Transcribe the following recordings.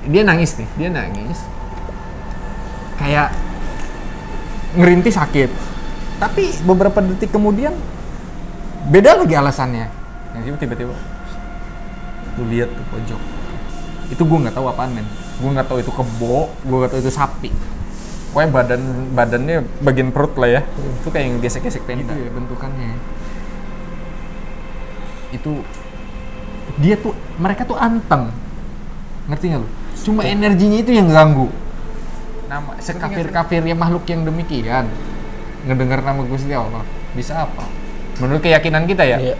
Dia nangis nih, kayak ngerintih sakit. Tapi beberapa detik kemudian beda lagi alasannya. Yang tiba-tiba lu lihat tuh pojok. Itu gue nggak tahu apaan, men. Gue nggak tahu itu kebo, gue nggak tahu itu sapi. Pokoknya badannya bagian perut lah ya. Itu kayak yang gesek-gesek tenda. Itu ya bentukannya. Itu dia tuh, mereka tuh anteng. Ngerti nggak lu? Cuma energinya itu yang ganggu. Nama sekafir-kafirnya makhluk yang demikian ngedengar nama Gusti Allah bisa apa? Menurut keyakinan kita ya. Iya.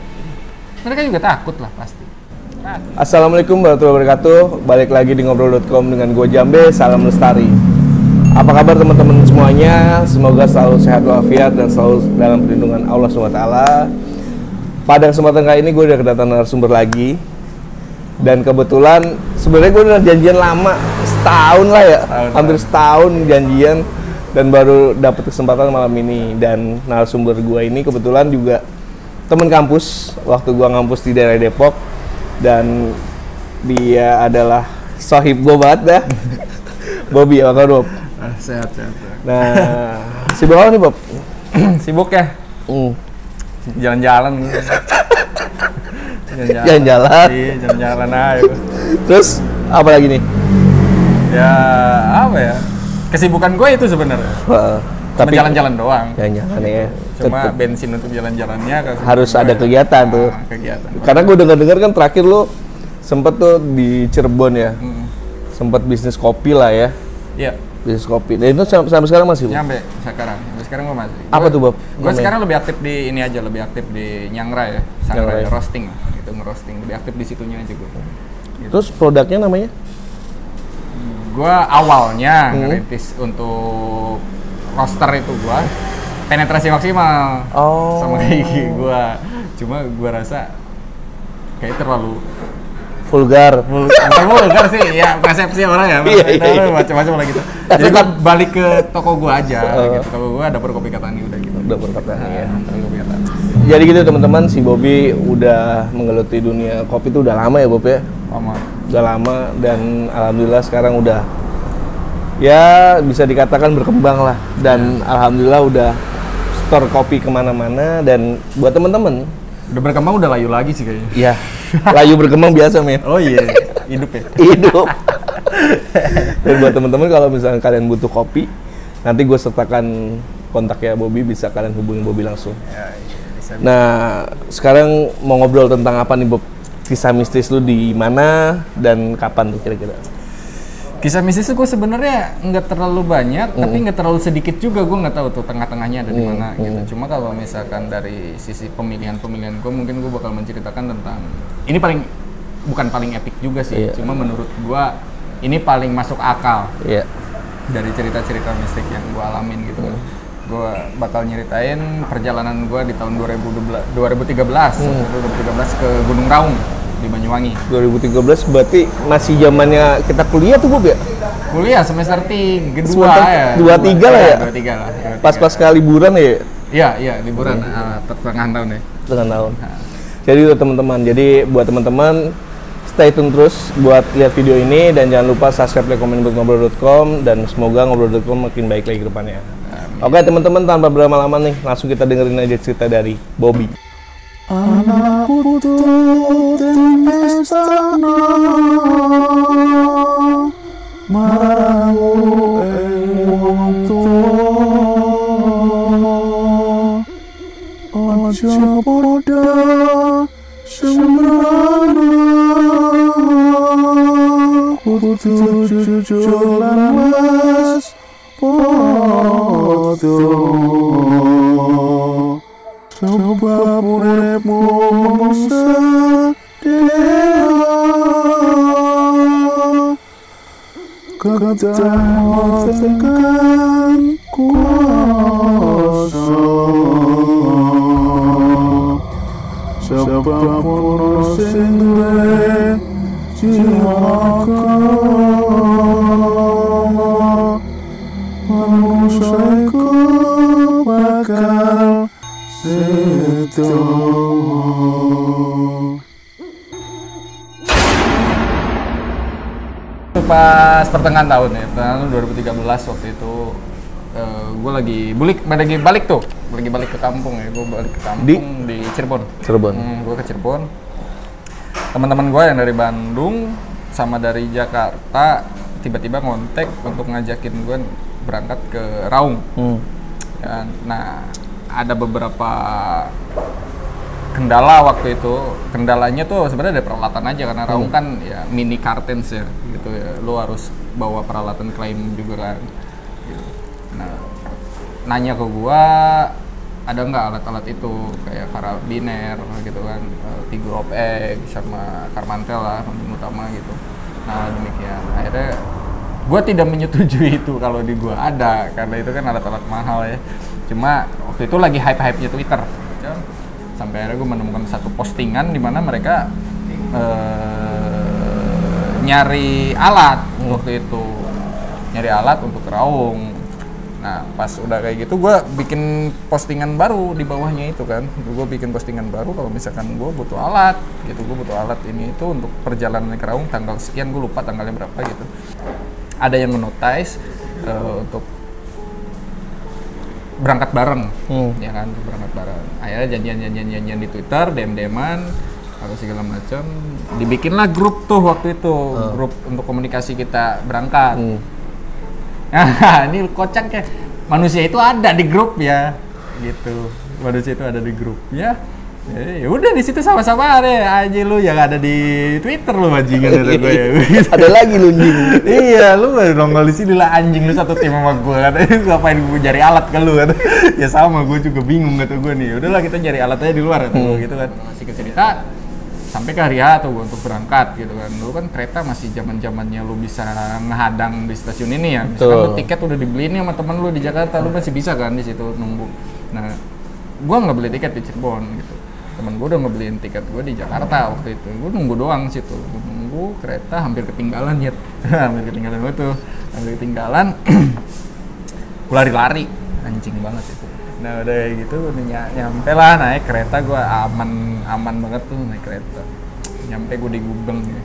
Mereka juga takut lah pasti. Assalamualaikum warahmatullahi wabarakatuh. Balik lagi di ngobrol.com dengan gue Jambe. Salam lestari. Apa kabar teman-teman semuanya? Semoga selalu sehat walafiat dan selalu dalam perlindungan Allah SWT. Pada kesempatan kali ini gue udah kedatangan narasumber lagi. Dan kebetulan sebenarnya gue udah janjian lama, setahun lah ya, hampir setahun janjian, dan baru dapet kesempatan malam ini. Dan narasumber gue ini kebetulan juga temen kampus waktu gue ngampus di daerah Depok, dan dia adalah sohib gue banget dah. Bobby, apa kabar Bob? Sehat. Nah, sibuk apa nih Bob? Sibuk ya? Jalan-jalan. Jalan-jalan. Iya, jalan-jalan aja. Terus apa lagi nih? Ya apa ya? Kesibukan gue itu sebenarnya. Tapi jalan-jalan doang. Jalan-jalan ya. Cuma bensin untuk jalan-jalannya harus ada kegiatan tuh. Kegiatan. Karena gue dengar kan terakhir lo sempet tuh di Cirebon ya. Sempet bisnis kopi lah ya. Iya. Bisnis kopi. Dan itu sampai sekarang masih? Sampai sekarang gue masih. Apa tuh Bob? Gue sekarang lebih aktif di ini aja, lebih aktif di Nyangrai ya. Sangrai roasting. Itu ngerosting, lebih aktif di situnya aja gue. Gitu. Terus produknya namanya? Gue awalnya ngerintis untuk roaster itu gue penetrasi maksimal sama gigi gue. Cuma gue rasa kayak terlalu vulgar sih ya, persepsi orang ya. Iya. Macam-macam lah gitu. Jadi gue balik ke toko gue aja. Gitu. Toko gue dapur kopi Katani udah gitu. Dapur Katani ya. Kopi Katani. Jadi gitu teman-teman, si Bobby udah menggeluti dunia kopi itu udah lama ya Bob ya? Udah lama, dan alhamdulillah sekarang udah ya bisa dikatakan berkembang lah. Dan alhamdulillah udah store kopi kemana-mana. Dan buat teman-teman udah berkembang, udah layu lagi sih kayaknya. Iya, layu berkembang biasa men. Oh iya, hidup ya? Hidup. Dan buat teman-teman kalau misalnya kalian butuh kopi, nanti gue sertakan kontaknya Bobby, bisa kalian hubungi Bobby langsung. Ya, iya. Nah, sekarang mau ngobrol tentang apa nih Bob? Kisah mistis lu di mana dan kapan tuh kira-kira? Kisah mistis gue sebenarnya nggak terlalu banyak, tapi nggak terlalu sedikit juga. Gue nggak tahu tuh tengah-tengahnya ada di mana gitu. Cuma kalau misalkan dari sisi pemilihan gue, mungkin gue bakal menceritakan tentang ini bukan paling epic juga sih. Cuma menurut gue ini paling masuk akal dari cerita-cerita mistik yang gue alamin gitu. Gue bakal nyeritain perjalanan gue di tahun 2013 ke Gunung Raung di Banyuwangi. 2013 berarti masih zamannya kita kuliah tuh Bob ya? Kuliah semester 3 ya. 23 lah ya? 23 lah. Pas liburan ya? Iya, liburan pertengahan tahun ya. Pertengahan tahun. Jadi teman-teman, buat teman-teman stay tune terus buat lihat video ini, dan jangan lupa subscribe, like, komen buat ngobrol.com, dan semoga ngobrol.com makin baik lagi ke depannya. Oke teman-teman, tanpa berlama-lama nih, langsung kita dengerin aja cerita dari Bobby. Anak putu dan istana maramu wong tuwa aja padha sembrana kudu jujur lan wes padha. Sebab uripmu sedih kedatangan kuasa, sebab sing duwe jiwa manusia iku bakal seto. pas pertengahan tahun ya, pertengahan 2013 waktu itu gue lagi balik ke kampung ya, gue balik ke kampung di Cirebon. Gue ke Cirebon. Teman-teman gue yang dari Bandung sama dari Jakarta tiba-tiba ngontek untuk ngajakin gue berangkat ke Raung. Ya, nah ada beberapa kendala waktu itu. Kendalanya tuh sebenarnya ada peralatan aja karena Raung kan ya mini kartens ya gitu ya. Lo harus bawa peralatan klaim juga kan. Gitu. Nah, nanya ke gua ada nggak alat-alat itu kayak karabiner gitu kan, Tigor Opek sama Karmantel lah pemain utama gitu. Nah demikian akhirnya gua tidak menyetujui itu kalau di gua ada karena itu kan alat-alat mahal ya. Cuma waktu itu lagi hype-hype-nya Twitter. Sampai akhirnya gue menemukan satu postingan di mana mereka nyari alat waktu itu, nyari alat untuk Raung. Nah pas udah kayak gitu gue bikin postingan baru di bawahnya itu kan, gue bikin postingan baru kalau misalkan gue butuh alat gitu, gue butuh alat ini itu untuk perjalanan ke Raung tanggal sekian, gue lupa tanggalnya berapa gitu. Ada yang menotice untuk berangkat bareng, ya kan, berangkat bareng. Akhirnya janjian di Twitter, DM-an, atau segala macam. Dibikinlah grup tuh waktu itu, grup untuk komunikasi kita berangkat. Nah, ini kocak ya. Manusia itu ada di grup ya, gitu. Manusia itu ada di grup ya. Ya udah di situ sama-sama deh aja lu yang ada di Twitter lu bajingan ada gue ya. Ada lagi lu anjing. Iya, lu baru nongol di sini lah anjing, lu satu tim sama gue kan. Ngapain gue cari alat ke lu kan. Ya sama, gue juga bingung kata gue nih. Udahlah kita cari alatnya di luar kata gue gitu kan. Masih cerita sampai ke hari H tuh gue untuk berangkat gitu kan. Dulu kan kereta masih zaman-zamannya lu bisa ngehadang di stasiun ini ya. Misalkan lu tiket udah dibeliin nih sama temen lu di Jakarta, lu masih bisa kan di situ nunggu. Nah, gue nggak beli tiket di Cirebon gitu. Temen gue udah ngebeliin tiket gue di Jakarta waktu itu. Gue nunggu doang situ. Gue nunggu kereta hampir ketinggalan ya. Hampir ketinggalan gue tuh. Hampir ketinggalan. Gue lari-lari. Anjing banget itu. Nah udah kayak gitu nyampe lah naik kereta, gue aman banget tuh naik kereta. Nyampe gue di Gubeng ya.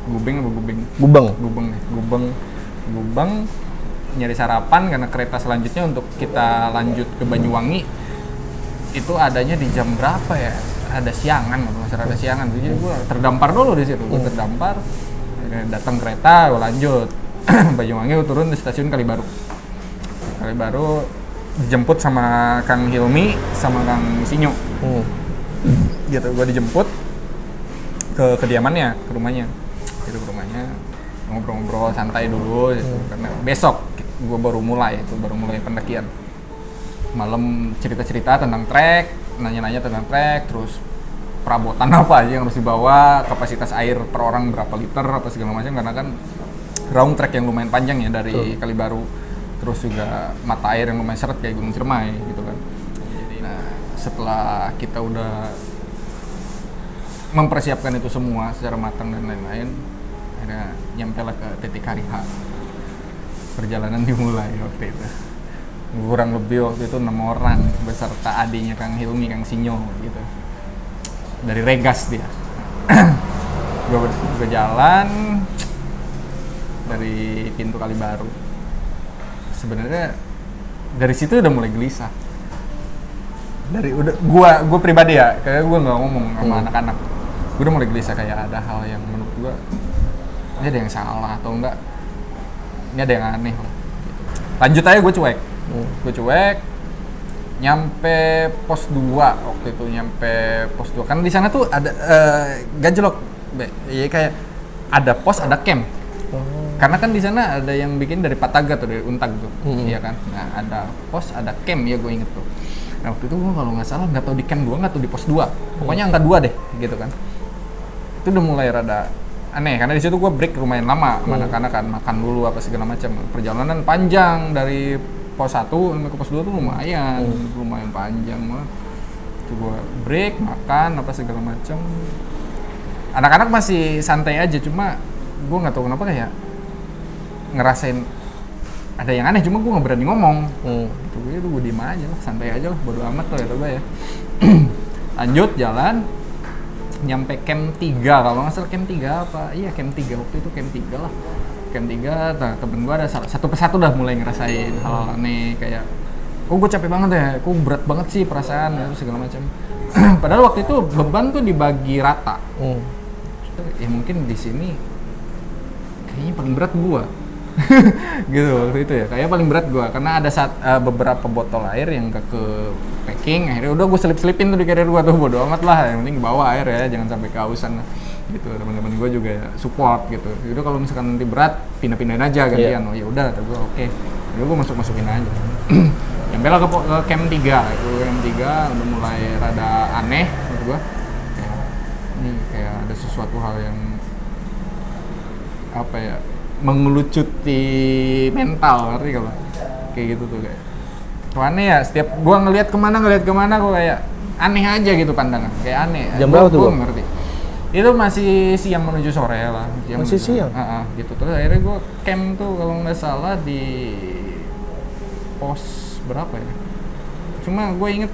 Gubeng nyari sarapan karena kereta selanjutnya untuk kita lanjut ke Banyuwangi itu adanya di jam berapa ya? Ada siangan, ada siangan. Jadi gue terdampar dulu di situ. Gue terdampar, datang kereta, gue lanjut Banyuwangi, gue turun di stasiun Kalibaru. Dijemput sama Kang Hilmi sama Kang Sinyo. Gitu, gue dijemput ke kediamannya, ke rumahnya. Gitu, ke rumahnya ngobrol-ngobrol santai dulu gitu. Karena besok gue baru mulai pendakian. Malam cerita-cerita tentang trek, nanya-nanya tentang trek, terus perabotan apa aja yang harus dibawa, kapasitas air per orang berapa liter, apa segala macam, karena kan Raung trek yang lumayan panjang ya dari Kalibaru, terus juga mata air yang lumayan seret kayak Gunung Ciremai gitu kan. Nah setelah kita udah mempersiapkan itu semua secara matang dan lain-lain, akhirnya nyampe lah ke titik hari H. Perjalanan dimulai waktu itu. Kurang lebih waktu itu 6 orang beserta adiknya Kang Hilmi, Kang Sinyo gitu. Dari Regas dia. gue jalan dari pintu Kalibaru. Sebenarnya dari situ udah mulai gelisah. Gue pribadi ya, kayak gue nggak ngomong sama anak-anak. Gue udah mulai gelisah kayak ada hal yang menurut gue ini ada yang salah atau enggak. Ini ada yang aneh lah. Lanjut aja gue cuek. Nyampe pos 2 waktu itu, kan di sana tuh ada gajlok, ya kayak ada pos, ada camp. Karena kan di sana ada yang bikin dari Pataga tuh, dari Untag tuh, iya kan. Nah ada pos, ada camp ya, gue inget tuh. Nah waktu itu gue kalau nggak salah nggak tahu di camp 2 nggak tahu di pos 2, pokoknya angka 2 deh, gitu kan. Itu udah mulai rada aneh karena di situ gue break lumayan lama sama anak-anak kan, makan dulu apa segala macam. Perjalanan panjang dari pos 1 sampai ke pos 2 tuh lumayan panjang banget. Itu gue break, makan apa segala macam. Anak-anak masih santai aja, cuma gue nggak tahu kenapa kayak ngerasain ada yang aneh, cuma gue nggak berani ngomong. Gitu, gue diem aja lah, santai aja lah, bodo amat lah ya. Lanjut jalan, nyampe camp 3 kalau nggak salah, camp 3 apa? Iya camp 3 waktu itu, camp 3 lah. camp 3, nah temen gue ada satu persatu udah mulai ngerasain hal aneh kayak kok gue capek banget ya, kok berat banget sih perasaan ya segala macam. Padahal waktu itu beban tuh dibagi rata. Ya mungkin di sini kayaknya paling berat gue. Gitu waktu itu ya, kayaknya paling berat gue karena ada beberapa botol air yang gak ke packing, akhirnya udah gue selip-selipin tuh di carrier gue tuh, bodo amat lah, yang penting bawa air ya, jangan sampai kehausan gitu. Teman-teman gue juga ya support gitu, udah kalau misalkan nanti berat pindah-pindahin aja gantian. Oh ya udah, kata gue oke, udah gue masukin aja. Nyampe lah ke camp 3, itu camp 3 udah mulai rada aneh menurut gue, ini kayak ada sesuatu hal yang apa ya, mengelucuti mental, ngerti kalau kayak gitu tuh kayak aneh ya. Setiap gua ngelihat kemana gua kayak aneh aja gitu pandangan, kayak aneh. Jam berapa tuh? Gua ngerti. Itu masih siang menuju sore lah. Masih siang? Gitu. Terus akhirnya gua camp tuh kalau nggak salah di pos berapa ya? Cuma gue inget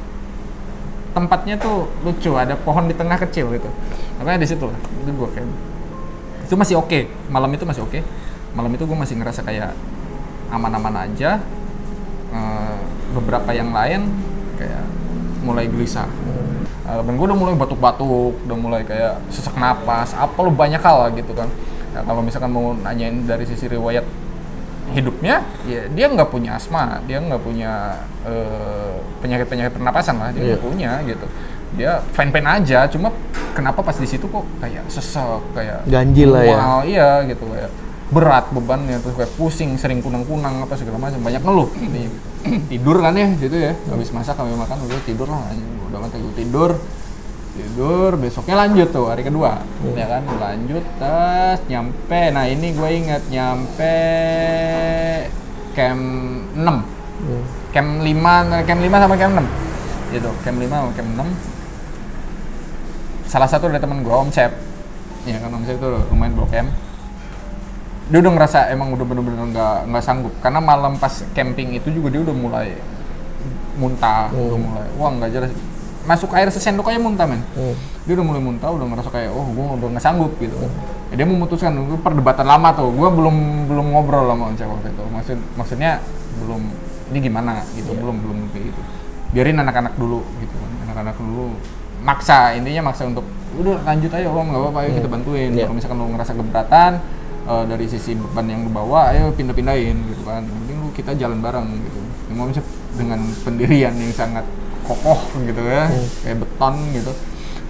tempatnya tuh lucu, ada pohon di tengah kecil gitu. Makanya di situ lah, itu gua camp. Itu masih oke. Malam itu masih oke. Malam itu gue masih ngerasa kayak aman-aman aja. Beberapa yang lain kayak mulai gelisah. Dan gue udah mulai batuk-batuk, udah mulai kayak sesak napas, apa lo banyak hal gitu kan. Ya, kalau misalkan mau nanyain dari sisi riwayat hidupnya, ya dia nggak punya asma, dia nggak punya penyakit-penyakit pernapasan lah, dia nggak punya gitu. Dia fine-fine aja, cuma kenapa pas di situ kok kayak sesek, kayak ganjil lah ya. Iya gitu, kayak berat bebannya, terus kayak pusing, sering kunang-kunang apa segala macam, banyak ngeluh. Tidur kan ya gitu ya, habis masak kami makan udah tidur lah, udah mati tidur, besoknya lanjut tuh hari kedua, ya kan lanjut, tes nyampe, nah ini gue inget nyampe camp 6, camp 5 sama camp 6 gitu, camp 5 sama camp 6. Salah satu dari temen gue, Om Cep, ya kan Om Cep tuh lumayan blok camp. Dia udah ngerasa emang udah bener-bener nggak sanggup, karena malam pas camping itu juga dia udah mulai muntah, udah mulai wah nggak jelas, masuk air sesendok aja muntah men. Dia udah mulai muntah, udah ngerasa kayak oh gue udah nggak sanggup gitu. Ya, dia memutuskan, itu perdebatan lama tuh, gue belum ngobrol sama Om Cep waktu itu, maksudnya belum ini gimana gitu, belum kayak gitu, biarin anak-anak dulu gitu kan, anak-anak dulu maksa, intinya maksa untuk udah lanjut aja Om, nggak apa-apa, ayo kita bantuin. Kalau misalkan lo ngerasa keberatan dari sisi beban yang dibawa, ayo pindahin gitu kan, mending lu kita jalan bareng gitu. Mau bisa dengan pendirian yang sangat kokoh gitu ya, kayak beton gitu.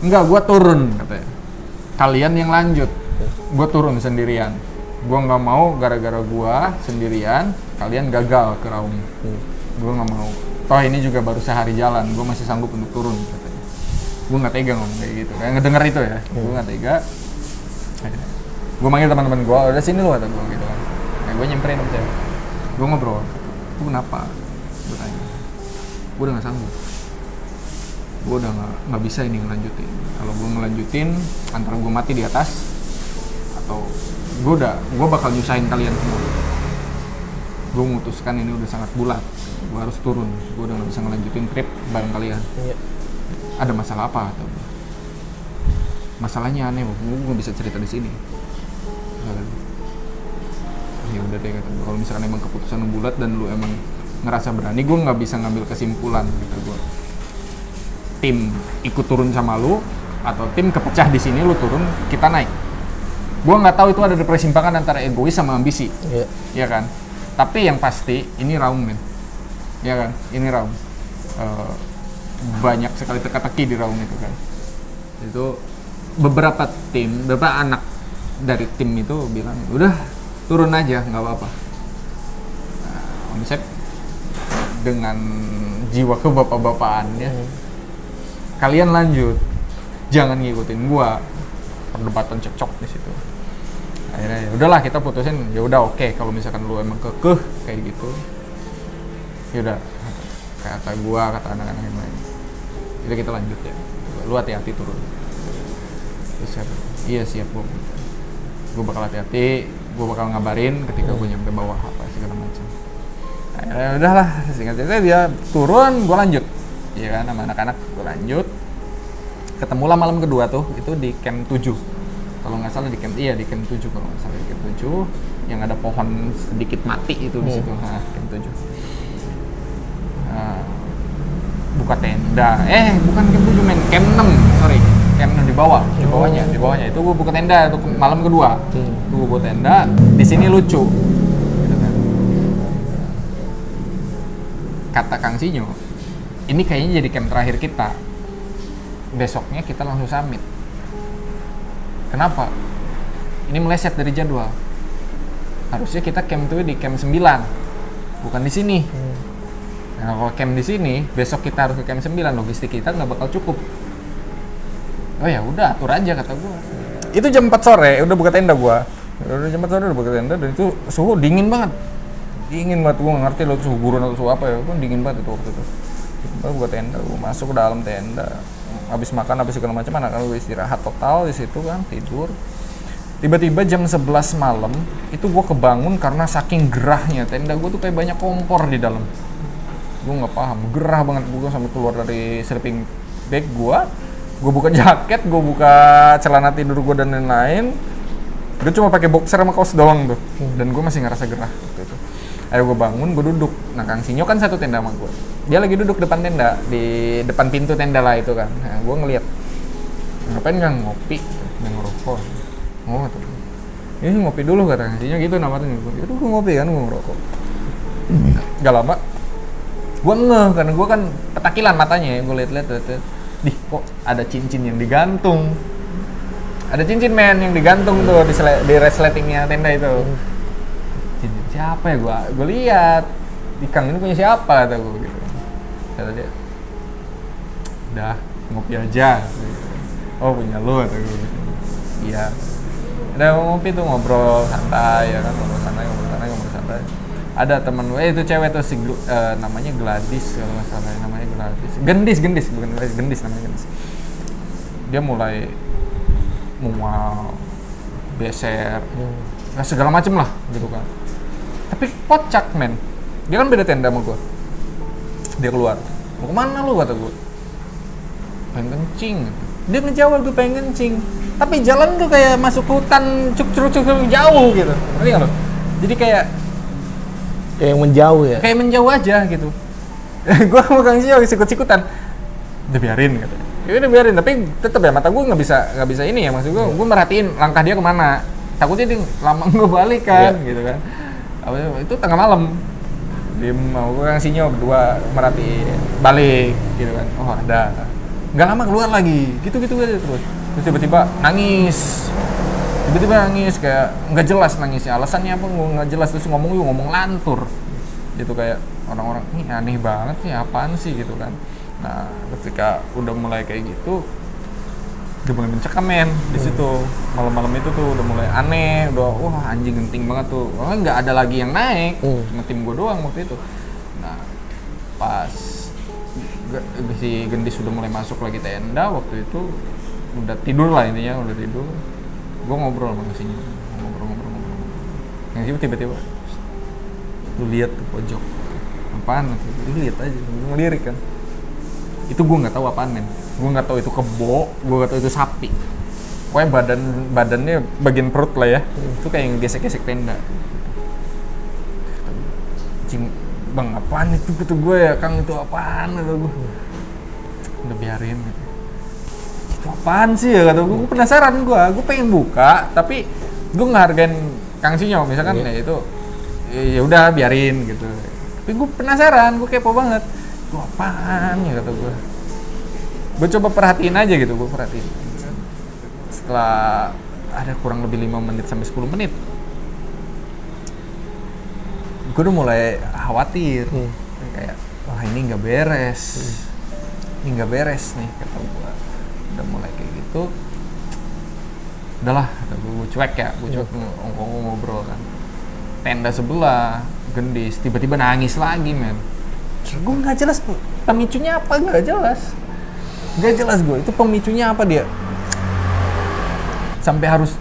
Enggak, gua turun katanya, kalian yang lanjut, gua turun sendirian. Gua nggak mau gara-gara gua sendirian kalian gagal ke Raung. Gua nggak mau, toh ini juga baru sehari jalan, gua masih sanggup untuk turun katanya. Gua nggak tega ngomong kayak gitu, kayak ngedenger itu ya, gua nggak tega. Gue manggil teman-teman gue, udah sini lu kata gue gitu kan. Nah, gue nyamperin Om Cep, gue ngobrol, lu kenapa? Gue tanya, gue udah nggak sanggup, gue udah nggak bisa ini ngelanjutin. Kalau gue ngelanjutin, antara gue mati di atas, atau gue bakal nyusahin kalian semua. Gue memutuskan ini udah sangat bulat, gue harus turun, gue udah nggak bisa ngelanjutin trip bareng kalian. Ada masalah apa? Atau masalahnya aneh, gue nggak bisa cerita di sini. Ya udah deh, kalau misalkan emang keputusan lu bulat dan lu emang ngerasa berani, gue nggak bisa ngambil kesimpulan gitu. Gue tim ikut turun sama lu atau tim kepecah di sini, lu turun kita naik. Gue nggak tahu itu ada persimpangan antara egois sama ambisi, ya kan. Tapi yang pasti ini Raung men, ya kan, ini Raung. Banyak sekali teka-teki di Raung itu kan. Itu beberapa anak dari tim itu bilang udah turun aja nggak apa-apa. Nah, Om Cep dengan jiwa kebapak-bapakannya, kalian lanjut, jangan ngikutin gua. Perdebatan cekcok di situ. Akhirnya ya udahlah kita putusin, ya udah oke, kalau misalkan lu emang kekeh kayak gitu, ya udah kata gua, kata anak-anak yang lain, jadi kita lanjut ya, lu hati-hati turun. Terus iya siap gua. Gue bakal hati-hati, gue bakal ngabarin ketika gue nyampe bawah apa segala macam. Akhirnya udahlah, singkat cerita dia turun, gue lanjut, ya kan, sama anak-anak gue lanjut. Ketemulah malam kedua tuh, itu di camp 7. Kalau nggak salah di camp 7 kalau nggak salah, di camp 7 yang ada pohon sedikit mati itu di situ. Nah, camp 7. Buka tenda. Bukan camp 7 men, camp 6, sorry. Camp 6 di bawahnya itu gue buka tenda untuk malam kedua. Gue buka tenda, di sini lucu. Gitu kan. Kata Kang Sinyo, ini kayaknya jadi camp terakhir kita. Besoknya kita langsung summit. Kenapa? Ini meleset dari jadwal. Harusnya kita camp tuh di camp 9, bukan di sini. Nah, kalau camp di sini, besok kita harus ke camp 9, logistik kita nggak bakal cukup. Oh ya udah, atur aja kata gua. Itu jam 4 sore, udah buka tenda gua. Udah jam 4 sore udah buka tenda, dan itu suhu dingin banget. Dingin banget, gua nggak ngerti lo suhu gurun atau suhu apa ya, gua dingin banget itu waktu itu. Gua buka tenda, gua masuk ke dalam tenda. Habis makan, habis segala macam, anak gua istirahat total di situ kan, tidur. Tiba-tiba jam 11 malam, itu gua kebangun karena saking gerahnya. Tenda gua tuh kayak banyak kompor di dalam. Gue nggak paham, gerah banget gue sampai keluar dari sleeping bag gue buka jaket, gue buka celana tidur gue dan lain-lain. Gue cuma pakai boxer sama kaos doang tuh, dan gue masih ngerasa gerah gitu. Ayo gue bangun, gue duduk. Nah Kang Sinyo kan satu tenda sama gue, dia lagi duduk depan tenda, di depan pintu tenda lah itu kan. Nah, gue ngeliat, ngapain nggak ngopi, nggak ngerokok. Oh tuh, ini ngopi dulu kata Kang Sinyo gitu namanya. Itu gue ngopi kan, gue ngerokok. Gak lama gue ngeh, karena gue kan petakilan matanya ya, gue liat-liat, dih kok ada cincin yang digantung, ada cincin men yang digantung tuh di resletingnya tenda itu. Cincin siapa ya, gue lihat di Kang ini punya siapa kata gue gitu. Kata dia, udah ngopi aja. Oh punya lu kata gue. Iya, udah ngopi tuh, ngobrol santai ya kan, ngobrol santai. Ada teman gue, itu cewek tuh namanya Gladys kalau nggak salah, namanya Gladys. Gendis bukan Gendis, namanya Gendis. Dia mulai mual, beser, segala macem lah gitu kan. Tapi kocak men, dia kan beda tenda sama gue. Dia keluar, mau kemana lu kata gue? Pengen kencing. Dia ngejawab gue pengen kencing, tapi jalan tuh kayak masuk hutan cuk jauh gitu. Ngerti nggak lo? Jadi kayak menjauh ya? Kayak menjauh aja gitu. Gue sama Kang Sinyo sikut-sikutan. Udah biarin katanya. Ya udah biarin, tapi tetep ya mata gue nggak bisa ini ya, maksud gue merhatiin langkah dia kemana. Takutnya dia lama nggak balik kan, gitu kan. Itu tengah malam. Dia mau gue Kang Sinyo berdua merhatiin balik, gitu kan. Oh ada. Nggak lama keluar lagi, gitu aja terus. Terus tiba-tiba nangis kayak nggak jelas nangisnya, alasannya apa nggak jelas, terus ngomong lantur gitu, kayak orang-orang ini aneh banget sih, apaan sih gitu kan. Nah ketika udah mulai kayak gitu, udah mulai mencekam men di situ. Malam-malam itu tuh udah mulai aneh, udah wah anjing genting banget tuh, nggak ada lagi yang naik, cuma tim gue doang waktu itu. Nah pas si Gendis sudah mulai masuk lagi tenda, waktu itu udah tidur lah intinya, udah tidur. Gue ngobrol sama Sinyo, ngobrol. Yang sih tiba-tiba, lu lihat tuh pojok, apaan? Lu lihat aja, gue ngelirik kan. Itu gue nggak tahu apaan men, gue nggak tahu itu kebo, gue nggak tahu itu sapi. Pokoknya badannya bagian perut lah ya, itu kayak gesek-gesek tenda. Cing, bang apaan itu gitu gue ya, Kang itu apaan kata gue. Udah biarin gitu. Apaan sih ya kata gue penasaran, gue pengen buka tapi gue ngehargain Kang Sinyo misalkan ya itu ya udah biarin gitu, tapi gue penasaran, gue kepo banget, gue apaan ya kata gue coba perhatiin aja gitu, gue perhatiin. Setelah ada kurang lebih 5 menit sampai 10 menit gue udah mulai khawatir, kayak wah ini nggak beres, ini nggak beres nih kata gue. Udah mulai kayak gitu, udahlah kata gue cuek ngobrol kan. Tenda sebelah Gendis tiba-tiba nangis lagi men. Gue nggak jelas pemicunya apa, nggak jelas gue itu pemicunya apa, dia sampai harus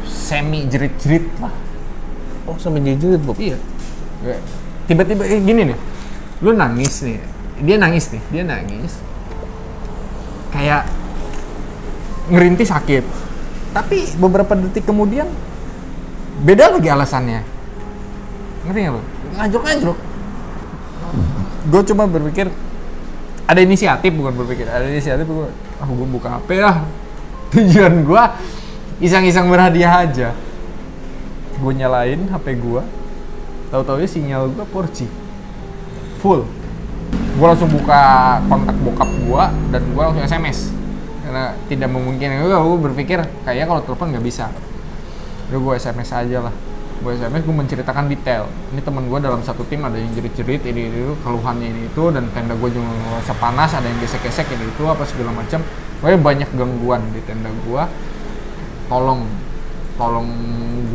semi jerit-jerit lah. Oh sampai jerit Bob? Iya. Tiba-tiba gini nih, lu nangis nih, dia nangis kayak ngerintih sakit, Tapi beberapa detik kemudian beda lagi alasannya. Ngerti nggak lo? Anjlok. Gue cuma berpikir ada inisiatif, bukan berpikir ada inisiatif. Gue buka HP lah. Tujuan gue iseng-iseng berhadiah aja. Gue nyalain HP gue, tahu-tahunya sinyal gue 4G full. Gue langsung buka kontak bokap gue dan gue langsung SMS karena tidak memungkinkan. Gue berpikir kayaknya kalau telepon nggak bisa. Udah gue SMS aja lah. Gue SMS, gue menceritakan detail. Ini teman gue dalam satu tim ada yang jerit-jerit, ini keluhannya ini itu, dan tenda gue juga ngerasa panas, ada yang gesek-gesek ini itu apa segala macam. Pokoknya banyak gangguan di tenda gue. Tolong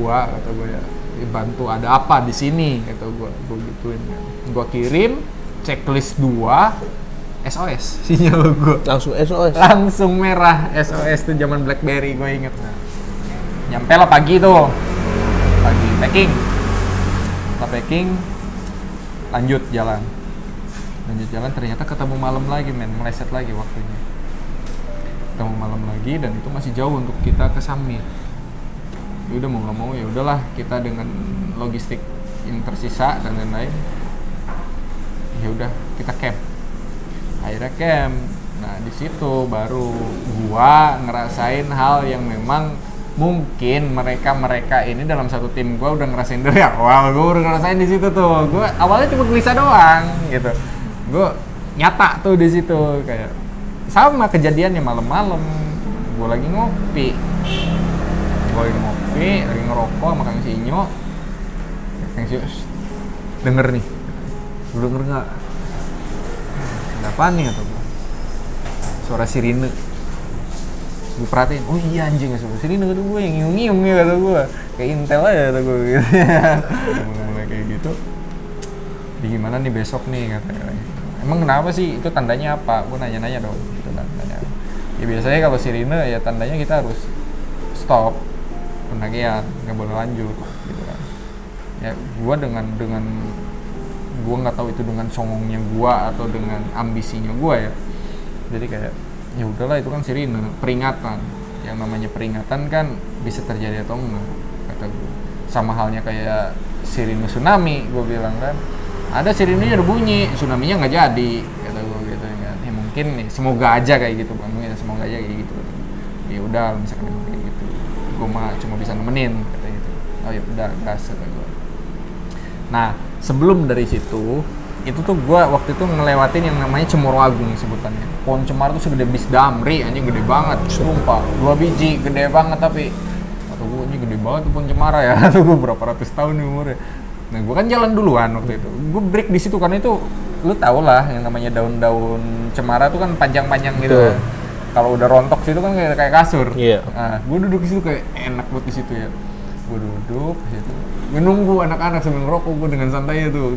gue, kata gue ya, bantu ada apa di sini, kata gue gituin. Gue kirim checklist 2 SOS sinyal gue. Langsung SOS. Langsung merah SOS tuh zaman BlackBerry gue inget. Nah, nyampe lah pagi packing. Setelah packing lanjut jalan ternyata ketemu malam lagi meleset lagi waktunya. Ketemu malam lagi dan itu masih jauh untuk kita ke summit. Ya udah mau nggak mau ya udahlah kita dengan logistik yang tersisa dan lain-lain. Ya udah kita camp. Akhirnya camp. Nah di situ baru gua ngerasain hal yang memang mungkin mereka ini dalam satu tim gua udah ngerasain dari awal. Gua udah ngerasain di situ tuh. Gua awalnya cuma gelisah doang gitu. Gua nyata tuh di situ kayak sama kejadiannya malam-malam. Gua lagi ngopi, lagi ngerokok sama Kang Sinyo. Kang Sinyo, denger nih. Lu denger nggak? Kenapa nih atau gua? Suara sirine. Gue perhatiin, oh iya anjing ya suara sirine kata gue yang ngiung-ngiung ya kata gue. Kayak Intel aja kata gue gitu. Mulai kayak gitu. Di gimana nih besok nih katanya. Emang kenapa sih? Itu tandanya apa? Gue nanya-nanya dong. Gitu tandanya. Ya biasanya kalau sirine ya tandanya kita harus stop pendakian, nggak boleh lanjut gitu kan. Ya gue dengan gue nggak tahu itu dengan songongnya gue atau dengan ambisinya gue ya. Jadi kayak ya udahlah itu kan sirine, peringatan. Yang namanya peringatan kan bisa terjadi atau enggak kata gue. Sama halnya kayak sirine tsunami, gue bilang kan. Ada sirinenya udah bunyi, tsunami-nya nggak jadi kata gue gitu kan. Ya mungkin nih semoga aja kayak gitu Bang. Semoga aja kayak gitu. Ya udah misalkan kayak gitu. Gue mah cuma bisa nemenin kata gitu. Oh ya udah gas kata gue. Nah, sebelum dari situ itu tuh gue waktu itu ngelewatin yang namanya Cemoro Agung sebutannya. Pohon cemara tuh segede bis damri, anjing gede banget, sumpah. 2 biji, gede banget tapi atau gue ini gede banget tuh pohon cemara ya. Tuh gue berapa ratus tahun nih umurnya. Nah, gue kan jalan duluan waktu itu. Gue break di situ karena itu lu tau lah yang namanya daun-daun cemara tuh kan panjang-panjang gitu. Kalau udah rontok situ kan kayak kasur. Iya. Nah, gue duduk di situ kayak enak buat di situ ya. Gue duduk di situ. Gue nunggu anak-anak sambil ngerokok, gue dengan santainya tuh.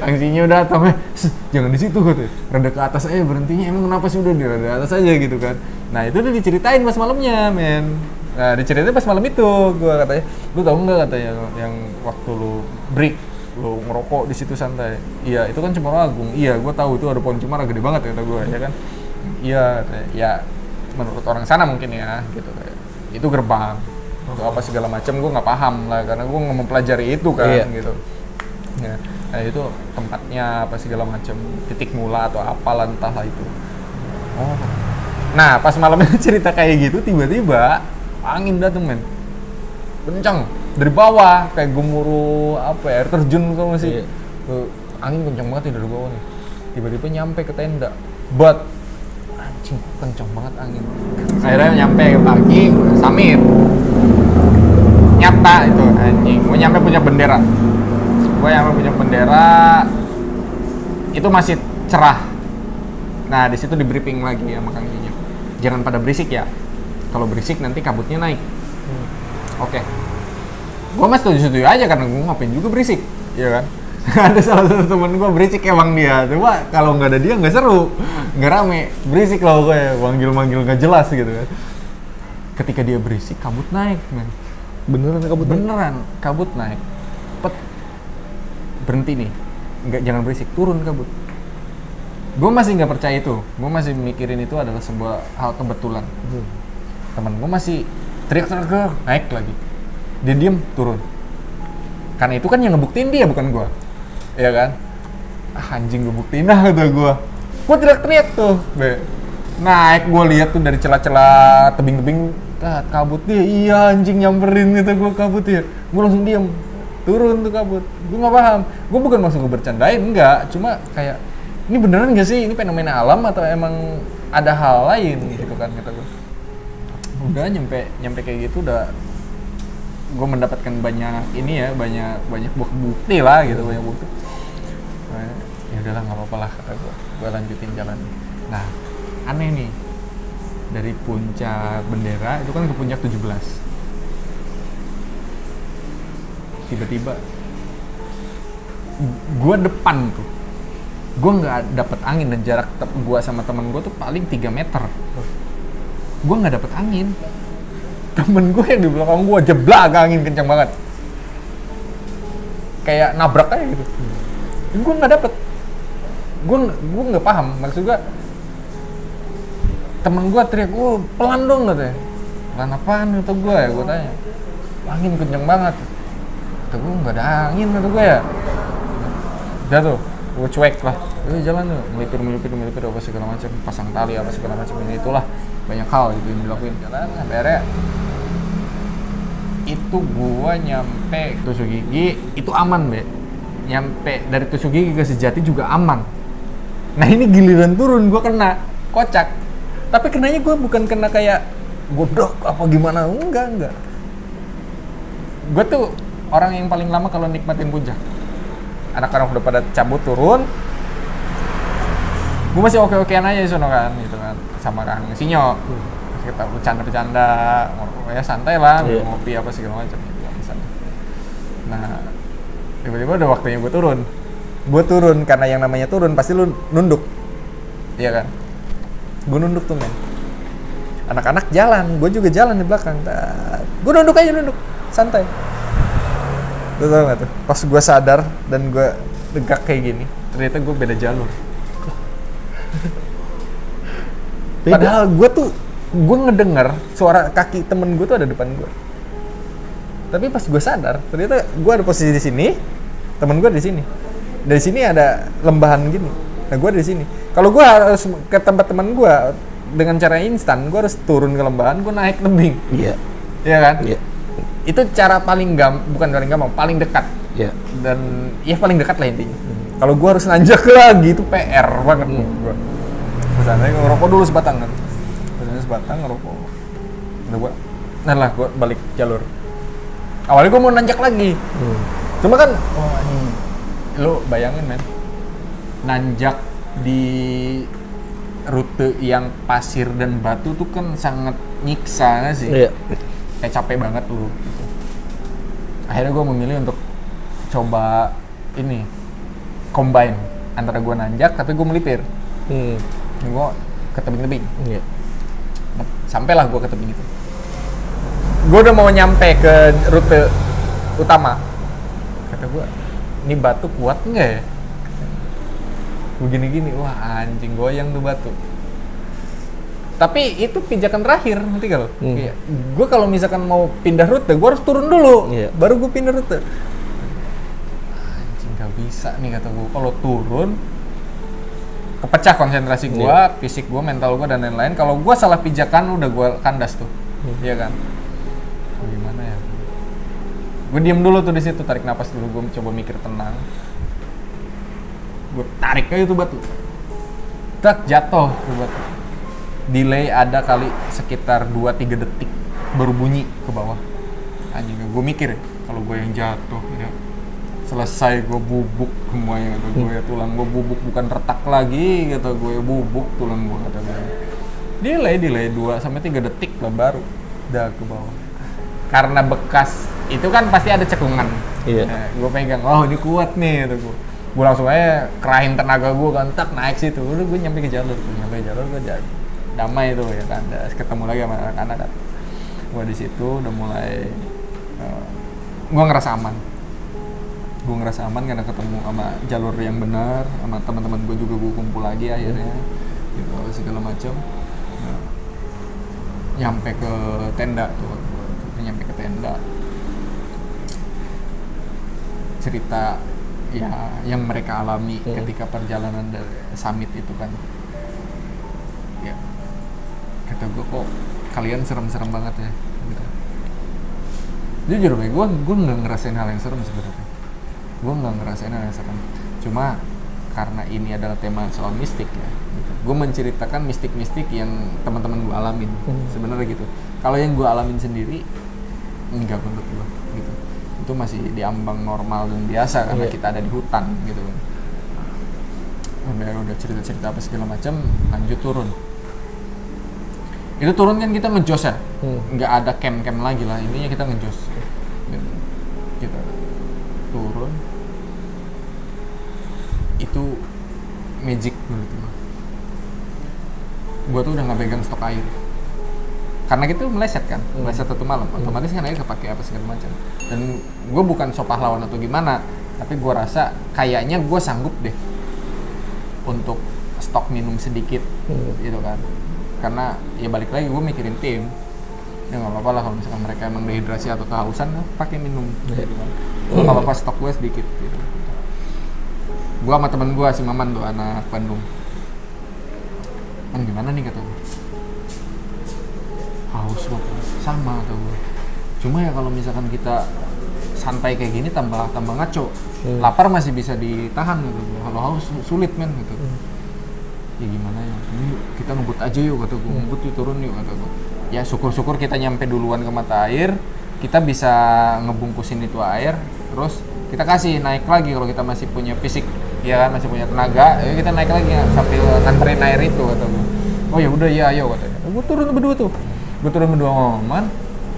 Angsinya udah datang, jangan di situ gitu. Rada ke atas aja berhentinya. Emang kenapa sih udah di rada atas aja gitu kan? Nah itu udah diceritain pas malamnya, men. Nah diceritain pas malam itu, gue katanya, lu tahu nggak katanya yang waktu lu break, lu ngerokok di situ santai. Iya itu kan Cemoro Agung. Iya gue tahu itu ada pohon cemara gede banget kata gue, ya kan? Iya katanya. Ya menurut orang sana mungkin ya, gitu kayak. Itu gerbang. Atau apa segala macam gue nggak paham lah karena gue nggak mempelajari itu kan gitu ya. Nah itu tempatnya apa segala macam, titik mula atau apalah entahlah itu. Oh nah pas malamnya cerita kayak gitu tiba-tiba angin dateng men kencang dari bawah kayak gemuruh apa ya air terjun kalau masih angin kencang banget nih dari bawah nih tiba-tiba nyampe ke tenda but anjing kencang banget angin. Akhirnya nyampe ke parking summit nyata itu anjing. Gue nyampe punya bendera. Itu masih cerah. Nah di situ di briefing lagi sama Kang Sinyo. Jangan pada berisik ya. Kalau berisik nanti kabutnya naik. Oke. Gue mas setuju aja karena gue ngapain juga berisik, ya kan? Ada salah satu temen gue berisik emang dia. Coba kalau nggak ada dia nggak seru, nggak rame. Berisik lah gue manggil-manggil nggak jelas gitu kan. Ketika dia berisik kabut naik, men. Beneran kabut naik. Pet. Berhenti nih. Jangan berisik, turun kabut. Gue masih nggak percaya itu. Gue masih mikirin itu adalah sebuah hal kebetulan. Temen gue masih teriak naik lagi, dia diem turun, karena itu kan yang ngebuktiin dia bukan gua, ya kan? Anjing gue buktiin kata gua teriak-teriak tuh, naik gua lihat tuh dari celah-celah tebing-tebing, kabut dia, iya anjing nyamperin gitu, gua kabut ya, gua langsung diem, turun tuh kabut, gua nggak paham, gua bukan maksud gua bercandain, enggak, cuma kayak ini beneran nggak sih, ini fenomena alam atau emang ada hal lain gitu kan kata gua. Udah nyampe kayak gitu udah gue mendapatkan banyak ini ya, banyak bukti lah gitu, banyak bukti. Nah, ya udahlah nggak apa-apa lah kata gue lanjutin jalan. Nah aneh nih, dari puncak Bendera itu kan ke puncak 17, tiba-tiba gue depan tuh, gue nggak dapet angin dan jarak gue sama temen gue tuh paling 3 meter. Gue nggak dapet angin, temen gue yang di belakang gue jeblak angin kencang banget, kayak nabrak aja gitu. Gue nggak dapet, gue nggak paham maksud gue. Temen gue teriak, pelan dong katanya. Pelan apaan kata gue ya, gue tanya. Angin kencang banget. Kata gue nggak ada angin kata gue ya. Udah tuh, gue cuek lah. Jalan tuh, melipir apa segala macam, pasang tali apa segala macam, ini itulah banyak hal gitu yang dilakuin. Jalan akhirnya itu gua nyampe Tusuk Gigi itu aman nyampe dari Tusuk Gigi ke Sejati juga aman. Nah ini giliran turun gua kena kocak, tapi kenanya gua bukan kena kayak godok apa gimana, enggak. Gua tuh orang yang paling lama kalau nikmatin puncak. Anak-anak udah pada cabut turun, gue masih oke-okean aja di sono kan, gitu kan, sama Kang Sinyo. Kita bercanda-bercanda, ya santai lah, ngopi apa segala macam gitu di sana. Nah, tiba-tiba udah waktunya gue turun. Gue turun karena yang namanya turun pasti lu nunduk, iya kan? Gue nunduk tuh men. Anak-anak jalan, gue juga jalan di belakang. Gue nunduk aja, santai. Lu tau gak tuh? Pas gue sadar dan gue tegak kayak gini, ternyata gue beda jalur. Padahal gue ngedenger suara kaki temen gue tuh ada depan gue. Tapi pas gue sadar, ternyata gue ada posisi di sini, temen gue di sini. Dari sini ada lembahan gini. Nah gue ada di sini. Kalau gue harus ke tempat teman gue dengan cara instan, gue harus turun ke lembahan, gue naik tebing. Iya. Iya kan? Iya. Itu cara paling bukan paling gampang, paling dekat. Iya. Dan ya paling dekat lah intinya. Kalau gue harus nanjak lagi itu PR banget gue. Misalnya ngerokok dulu sebatang kan. Misalnya sebatang ngerokok. Udah gue, nah gue balik jalur. Awalnya gue mau nanjak lagi. Cuma kan, ini lo bayangin men, nanjak di rute yang pasir dan batu tuh kan sangat nyiksa gak sih? Iya. Kayak capek banget lu. Gitu. Akhirnya gue memilih untuk coba ini combine antara gue nanjak tapi gue melipir. Gue ke tebing-tebing. Iya. Sampailah gue ke tebing itu. Gue udah mau nyampe ke rute utama. Kata gue, ini batu kuat nggak ya? Begini-gini, wah anjing goyang tuh batu. Tapi itu pijakan terakhir, ngerti gak lo? Iya. Gue kalau misalkan mau pindah rute, gue harus turun dulu, baru gue pindah rute. Anjing gak bisa nih kata gue, kalau turun kepecah konsentrasi gue, fisik gue, mental gue dan lain-lain. Kalau gue salah pijakan udah gue kandas tuh, iya kan? Gimana ya? Gue diem dulu tuh di situ, tarik napas dulu, gue coba mikir tenang. Gue tarik aja tuh batu, tak jatuh tuh batu. Delay ada kali sekitar 2-3 detik baru bunyi ke bawah. Anjing, gue mikir kalau gue yang jatuh ya selesai, gue bubuk semuanya kata gue, tulang gue bubuk, bukan retak lagi kata gue, bubuk tulang gue kata gue. Delay 2-3 detik lah baru udah ke bawah. Karena bekas itu kan pasti ada cekungan. Iya. Gue pegang, oh ini kuat nih kata gue. Gue langsung aja kerahin tenaga gue kan, tak naik situ. Udah gue nyampe ke jalur gue jadi damai tuh ya kan, ketemu lagi sama anak-anak kan. Gue di situ udah mulai, gue ngerasa aman karena ketemu sama jalur yang benar, sama teman-teman gue juga gue kumpul lagi akhirnya, gitu segala macam. Nyampe ke tenda tuh, tenda. Cerita ya yang mereka alami ketika perjalanan dari summit itu kan. Ya, kata gue kok kalian serem-serem banget ya. Gitu. Jujur gue nggak ngerasain hal yang serem sebenarnya. Gue nggak ngerasain hal yang serem. Cuma karena ini adalah tema soal mistik ya. Gitu. Gue menceritakan mistik-mistik yang teman-teman gue alamin. Sebenarnya gitu. Kalau yang gue alamin sendiri enggak menurut gue gitu. Itu masih diambang normal dan biasa karena kita ada di hutan gitu kan. Udah cerita-cerita apa segala macam, lanjut turun. Itu turun kan kita ngejos ya, nggak ada camp lagi lah, intinya kita ngejos. Gitu. Kita turun, itu magic menurut gue. Gue tuh udah nggak pegang stok air. Karena gitu meleset kan, meleset satu malam, otomatis kan air kepake apa segala macam. Dan gue bukan so pahlawan atau gimana, tapi gue rasa kayaknya gue sanggup deh untuk stok minum sedikit, gitu kan. Karena ya balik lagi gue mikirin tim, ya nggak apa-apa lah kalau misalkan mereka emang dehidrasi atau kehausan, pakai minum, gitu kan. Nggak apa-apa stok gue sedikit, gitu. Gue sama temen gue si Maman tuh anak Bandung. Man gimana nih kata gue? Haus loh, sama atau gue. Cuma ya kalau misalkan kita santai kayak gini tambah ngaco. Lapar masih bisa ditahan gitu. Kalau haus sulit men gitu. Ya gimana ya? Ini kita ngebut aja yuk kata gue. Ngebut yuk turun yuk kata gue. Ya syukur-syukur kita nyampe duluan ke mata air. Kita bisa ngebungkusin itu air. Terus kita kasih naik lagi kalau kita masih punya fisik, ya kan masih punya tenaga. Ya kita naik lagi ya, sambil nganterin air itu kata gue. Oh ya udah ya ayo katanya. Gue turun berdua tuh. Gue turun berdua ngoman,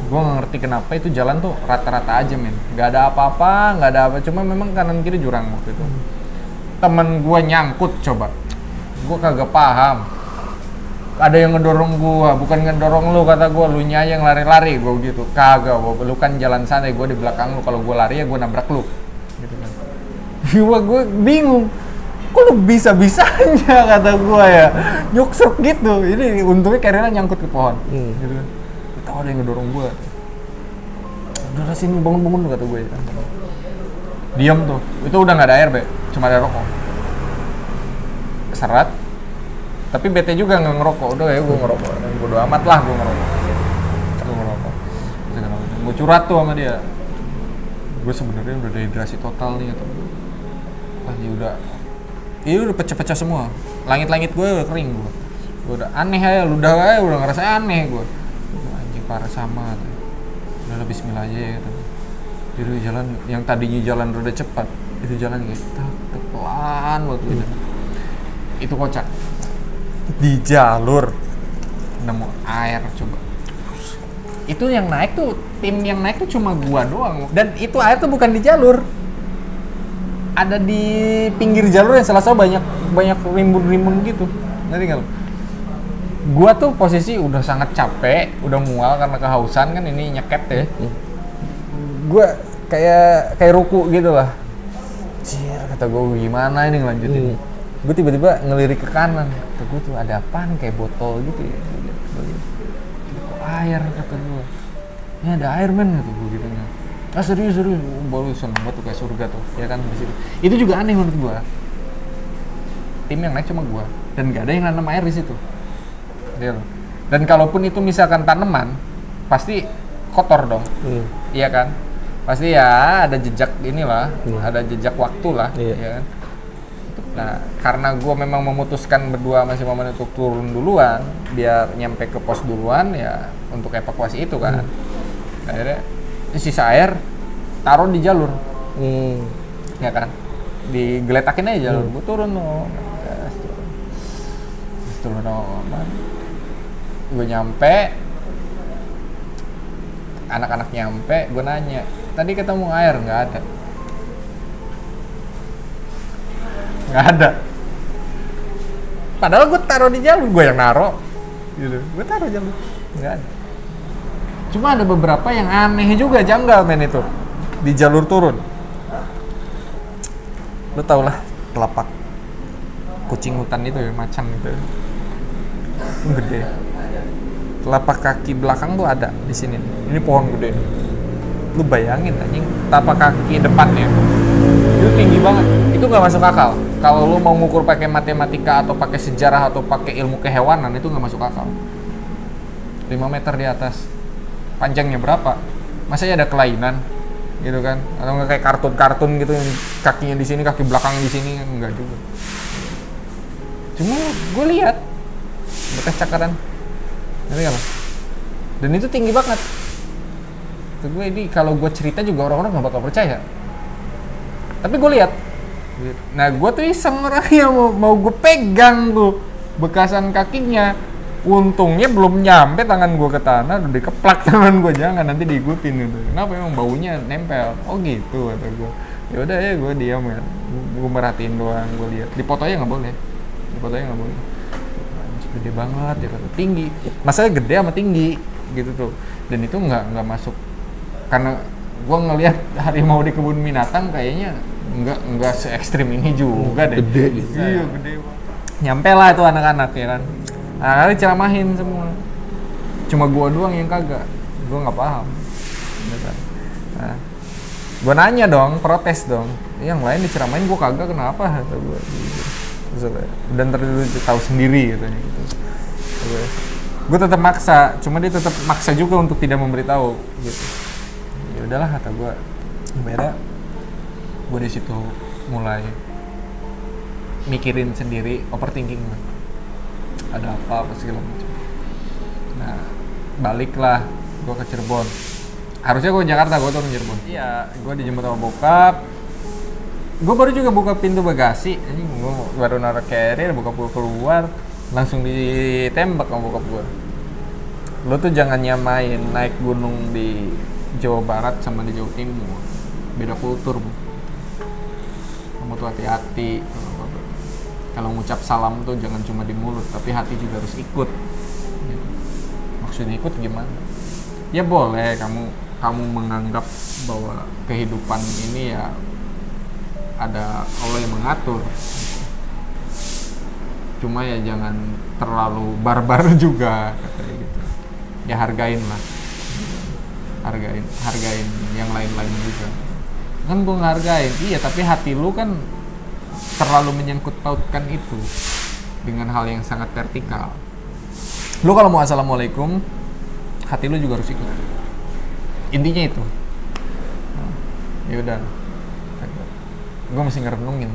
gue nggak ngerti kenapa itu jalan tuh rata-rata aja men, nggak ada apa-apa, nggak ada apa, cuma memang kanan kiri jurang waktu itu. Temen gue nyangkut coba, gue kagak paham. Ada yang ngedorong gue, bukan ngedorong lu kata gue, lu nya yang lari-lari gue gitu, kagak, lu kan jalan santai, gue di belakang lu, kalau gue lari ya gue nabrak lu, gitu kan. Gue bingung. Kok lu bisa-bisanya kata gue ya nyuksuk gitu. Ini untungnya carrier nyangkut ke pohon gitu kan. Tahu ada yang ngedorong gue. Udah sini bangun kata gue ya. Diam tuh. Itu udah nggak ada air cuma ada rokok. Serat. Tapi bete juga nggak ngerokok. Udah ya gue ngerokok. Bodo amat lah gue ngerokok. Gue curhat tuh sama dia. Gue sebenarnya udah dehidrasi total nih kata gue. Iya udah pecah-pecah semua. Langit-langit gue udah kering gue. Udah aneh aja, udah ngerasa aneh gue. Anjing parah sama. Udah bismillah aja ya gitu. Jadi jalan yang tadinya jalan rada cepat, itu jalan kayak pelan waktu itu. Itu kocak. Di jalur nemu air coba. Itu yang naik tuh, tim yang naik tuh cuma gua doang. Dan itu air tuh bukan di jalur. Ada di pinggir jalur yang salah banyak rimbun gitu. Nanti kalau gua tuh posisi udah sangat capek, udah mual karena kehausan kan ini nyeket ya. Gua kayak ruku gitu lah. Cier kata gua gimana ini ngelanjutin. Gua tiba-tiba ngelirik ke kanan. Kata gua tuh ada apaan kayak botol gitu ya. Kok air kata gua. Ini ada air men kata gua gitu. Ah serius, baru seneng banget tuh kayak surga tuh, ya kan di situ. Itu juga aneh menurut gua. Tim yang naik cuma gua dan gak ada yang nanam air di situ. Dan kalaupun itu misalkan tanaman, pasti kotor dong, iya kan? Pasti ya ada jejak inilah, ada jejak waktu lah, ya kan? Nah karena gua memang memutuskan berdua masih momen untuk turun duluan, biar nyampe ke pos duluan ya untuk evakuasi itu kan. Akhirnya sisa air taruh di jalur, ya kan, digeletakin aja jalur. Gue turun gue nyampe, anak-anak nyampe, gue nanya, tadi ketemu air nggak ada. Padahal gue taruh di jalur, gue yang naruh, gitu. Gue taruh jalur, nggak ada. Cuma ada beberapa yang aneh juga, janggal men itu di jalur turun. Lo tau lah telapak kucing hutan itu ya, macan itu gede. Telapak kaki belakang tuh ada di sini. Ini pohon gede. Lu bayangin anjing, tapak kaki depannya itu tinggi banget. Itu nggak masuk akal. Kalau lu mau ngukur pakai matematika atau pakai sejarah atau pakai ilmu kehewanan, itu nggak masuk akal. 5 meter di atas. Panjangnya berapa? Masa ya ada kelainan gitu kan? Atau nggak kayak kartun-kartun gitu, kakinya di sini, kaki belakang di sini, enggak juga. Cuma gue lihat bekas cakaran. Ngerti nggak lo? Dan itu tinggi banget. Itu gue ini kalau gue cerita juga orang-orang nggak bakal percaya. Tapi gue lihat. Nah gue tuh iseng orangnya mau gue pegang tuh bekasan kakinya. Untungnya belum nyampe tangan gue ke tanah, udah dikeplak tangan gue, jangan nanti diikutin gitu. Kenapa emang baunya nempel? Oh gitu kata gue. Ya udah ya gue diam kan. Gue merhatiin doang, gue lihat. Di fotonya nggak boleh. Di fotonya nggak boleh. Gede banget ya kata, tinggi. Masalahnya gede sama tinggi gitu tuh. Dan itu nggak masuk karena gue ngelihat harimau di kebun binatang kayaknya nggak se ekstrim ini juga deh. Gede gitu. Iya gede banget. Nyampe lah itu anak-anak ya kan. Nah, kali ceramahin semua. Cuma gua doang yang kagak. Gua nggak paham. Nah, gua nanya dong, protes dong. Yang lain diceramahin, gua kagak, kenapa? Kata gua. Dan tahu sendiri katanya gitu. Gua tetap maksa, cuma dia tetap maksa juga untuk tidak memberitahu gitu. Ya udahlah kata gua. Akhirnya gua di situ mulai mikirin sendiri, overthinking. Ada apa segala macam. Nah, baliklah gue ke Cirebon. Harusnya gue Jakarta, gue turun Cirebon. Iya, gue dijemput sama bokap. Gue baru juga buka pintu bagasi. Ini gue baru naruh carrier, bokap gue keluar, langsung ditembak sama bokap gue. Lo tuh jangan nyamain naik gunung di Jawa Barat sama di Jawa Timur. Beda kultur, Bu. Kamu tuh hati-hati. Kalau ngucap salam tuh jangan cuma di mulut, tapi hati juga harus ikut. Gitu. Maksudnya ikut gimana? Ya boleh kamu menganggap bahwa kehidupan ini ya ada Allah yang mengatur. Gitu. Cuma ya jangan terlalu barbar juga, katanya gitu. Ya hargain lah, hargain yang lain-lain juga. Kan gue ngehargain, iya tapi hati lu kan terlalu menyangkut pautkan itu dengan hal yang sangat vertikal. Lu kalau mau assalamualaikum, hati lu juga harus ikut. Intinya itu. Nah, ya udah. Gue mesti ngerenungin.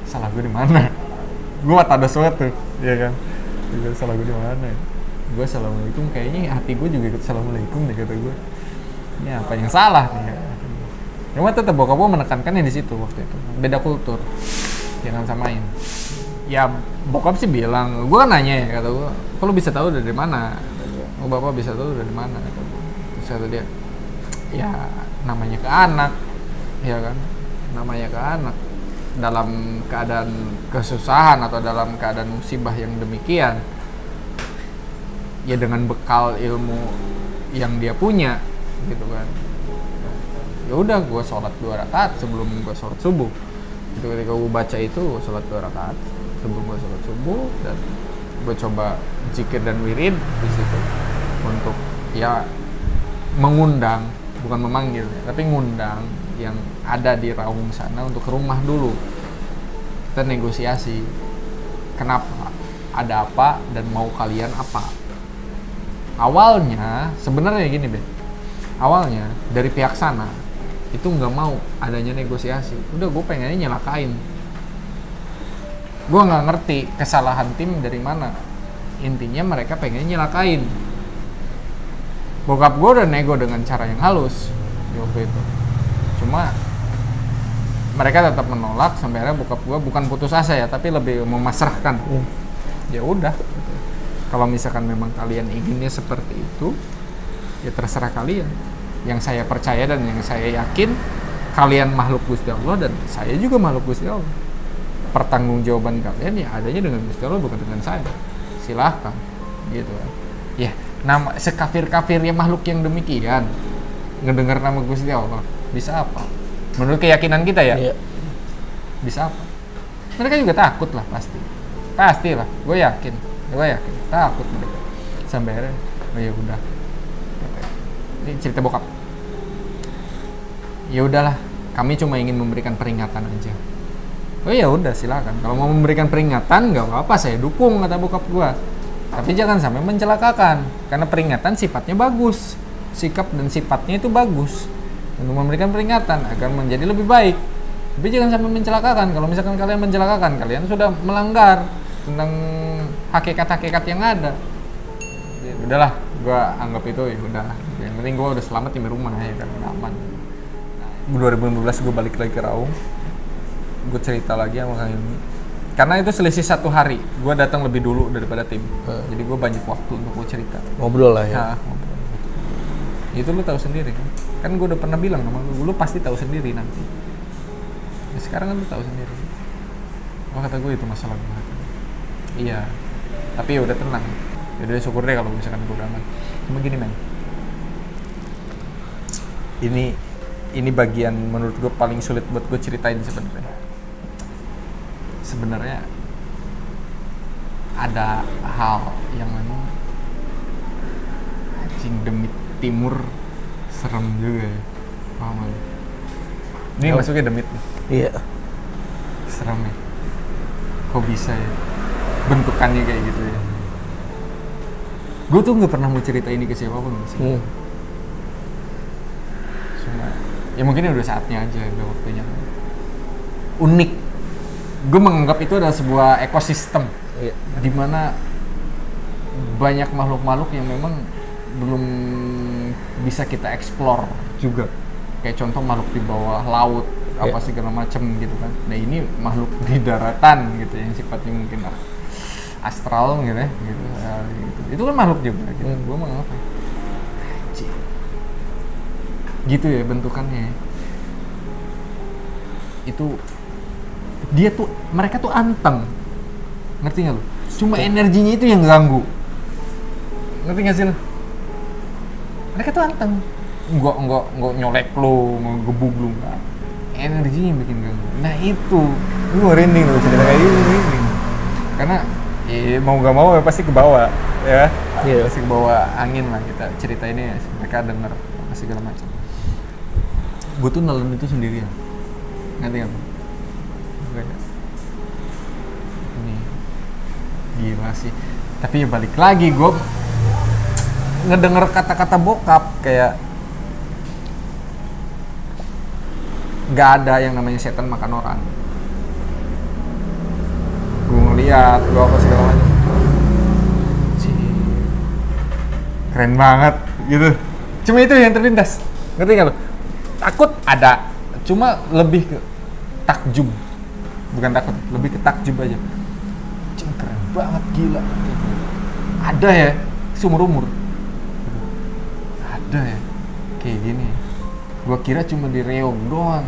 Salah gue di mana? Gue ada suatu, ya kan? Salah gue di mana? Gue assalamualaikum, kayaknya hati gue juga ikut assalamualaikum deh kata gue. Ini apa yang salah nih? Cuma tetap bokap gue menekankannya di situ waktu itu. Beda kultur, jangan samain. Ya bokap sih bilang, gue kan nanya ya, kata gue, kok lu bisa tahu dari mana? Oh bapak bisa tahu dari mana? Terus kata dia, ya namanya ke anak, ya kan? Namanya ke anak. Dalam keadaan kesusahan atau dalam keadaan musibah yang demikian, ya dengan bekal ilmu yang dia punya, gitu kan. Ya udah gue sholat 2 rakaat sebelum gue sholat subuh. Itu ketika gue baca itu gue sholat 2 rakaat sebelum gue sholat subuh, dan gue coba zikir dan wirid di situ untuk ya mengundang, bukan memanggil, tapi ngundang yang ada di Raung sana untuk ke rumah dulu. Kita negosiasi. Kenapa? Ada apa dan mau kalian apa? Awalnya sebenarnya gini deh. Awalnya dari pihak sana itu nggak mau adanya negosiasi. Udah gue pengennya nyelakain. Gue nggak ngerti kesalahan tim dari mana. Intinya mereka pengen nyelakain. Bokap gue udah nego dengan cara yang halus waktu itu. Cuma mereka tetap menolak, sampai akhirnya bokap gue bukan putus asa ya, tapi lebih memasrahkan. Ya udah. Kalau misalkan memang kalian inginnya seperti itu, ya terserah kalian. Yang saya percaya dan yang saya yakin, kalian makhluk Gusti Allah dan saya juga makhluk Gusti Allah. Pertanggungjawaban kalian ya adanya dengan Gusti Allah, bukan dengan saya. Silahkan, gitu kan. Ya, nama sekafir-kafirnya makhluk yang demikian ngedengar nama Gusti Allah, bisa apa? Menurut keyakinan kita ya, bisa apa? Mereka juga takut lah pasti, pastilah. Gue yakin takut mereka. Sampai akhirnya, oh ya udah. Ini cerita bokap. ya udahlah, kami cuma ingin memberikan peringatan aja. Oh ya udah silakan, kalau mau memberikan peringatan nggak apa-apa, saya dukung, kata bokap gua. Tapi jangan sampai mencelakakan, karena peringatan sifatnya bagus, sikap dan sifatnya itu bagus untuk memberikan peringatan agar menjadi lebih baik. Tapi jangan sampai mencelakakan. Kalau misalkan kalian mencelakakan, kalian sudah melanggar tentang hakikat-hakikat yang ada. Ya, udahlah, gua anggap itu ya udah. Yang penting gua udah selamat di rumah ya kan, aman. 2015 gue balik lagi ke Raung, gue cerita lagi sama Kang Ilmi. Karena itu selisih 1 hari, gue datang lebih dulu daripada tim. Jadi gue banyak waktu untuk gue cerita. Ngobrol lah ya. Nah, ngobrol. Itu lu tahu sendiri kan? Kan gue udah pernah bilang sama lu pasti tahu sendiri nanti. Ya, sekarang kan lu tahu sendiri. Oh, kata gue itu masalah gue. Iya, tapi ya udah tenang. Ya udah syukur deh kalau misalkan gue udah aman. Cuma gini men, ini bagian menurut gue paling sulit buat gue ceritain sebenarnya. Sebenarnya ada hal yang memang anjing demi timur serem juga ya. Paham gak? Ini masuknya demit nih. Iya. Serem ya. Kok bisa ya? Bentukannya kayak gitu ya. Gue tuh nggak pernah mau cerita ini ke siapapun sih. Cuma ya mungkin udah saatnya aja, udah waktunya. Unik. Gue menganggap itu adalah sebuah ekosistem. Iya. Di mana banyak makhluk-makhluk yang memang belum bisa kita explore juga. Kayak contoh makhluk di bawah laut, apa segala macem gitu kan. Nah ini makhluk di daratan gitu yang sifatnya mungkin astral gitu ya. Gitu. Itu kan makhluk juga gitu. Gue menganggap gitu ya bentukannya. Itu dia tuh, mereka tuh anteng, ngerti nggak lu? Cuma energinya itu yang ganggu, ngerti nggak sih lu? Mereka tuh anteng, nggak nyolek lu, nggak gebuk lu, nggak. Energinya yang bikin ganggu. Nah itu, lu merinding lu cerita kayak gini, merinding. Karena mau nggak mau pasti ke bawah, ya. Iya. Pasti ke bawah angin lah kita cerita ini ya. Mereka denger apa segala macam. Gue tuh nelen itu sendirian, ngerti nggak? Ini gila sih. Tapi ya balik lagi, gue ngedenger kata-kata bokap kayak nggak ada yang namanya setan makan orang. Gue ngeliat, gue apa segala macam. Keren banget gitu. Cuma itu yang terlintas, ngerti nggak lo? Takut ada, cuma lebih ke takjub, bukan takut, lebih ke takjub aja. Cing, keren banget, gila. Ada ya, seumur-umur. Ada ya, kayak gini. Gua kira cuma di Reog doang,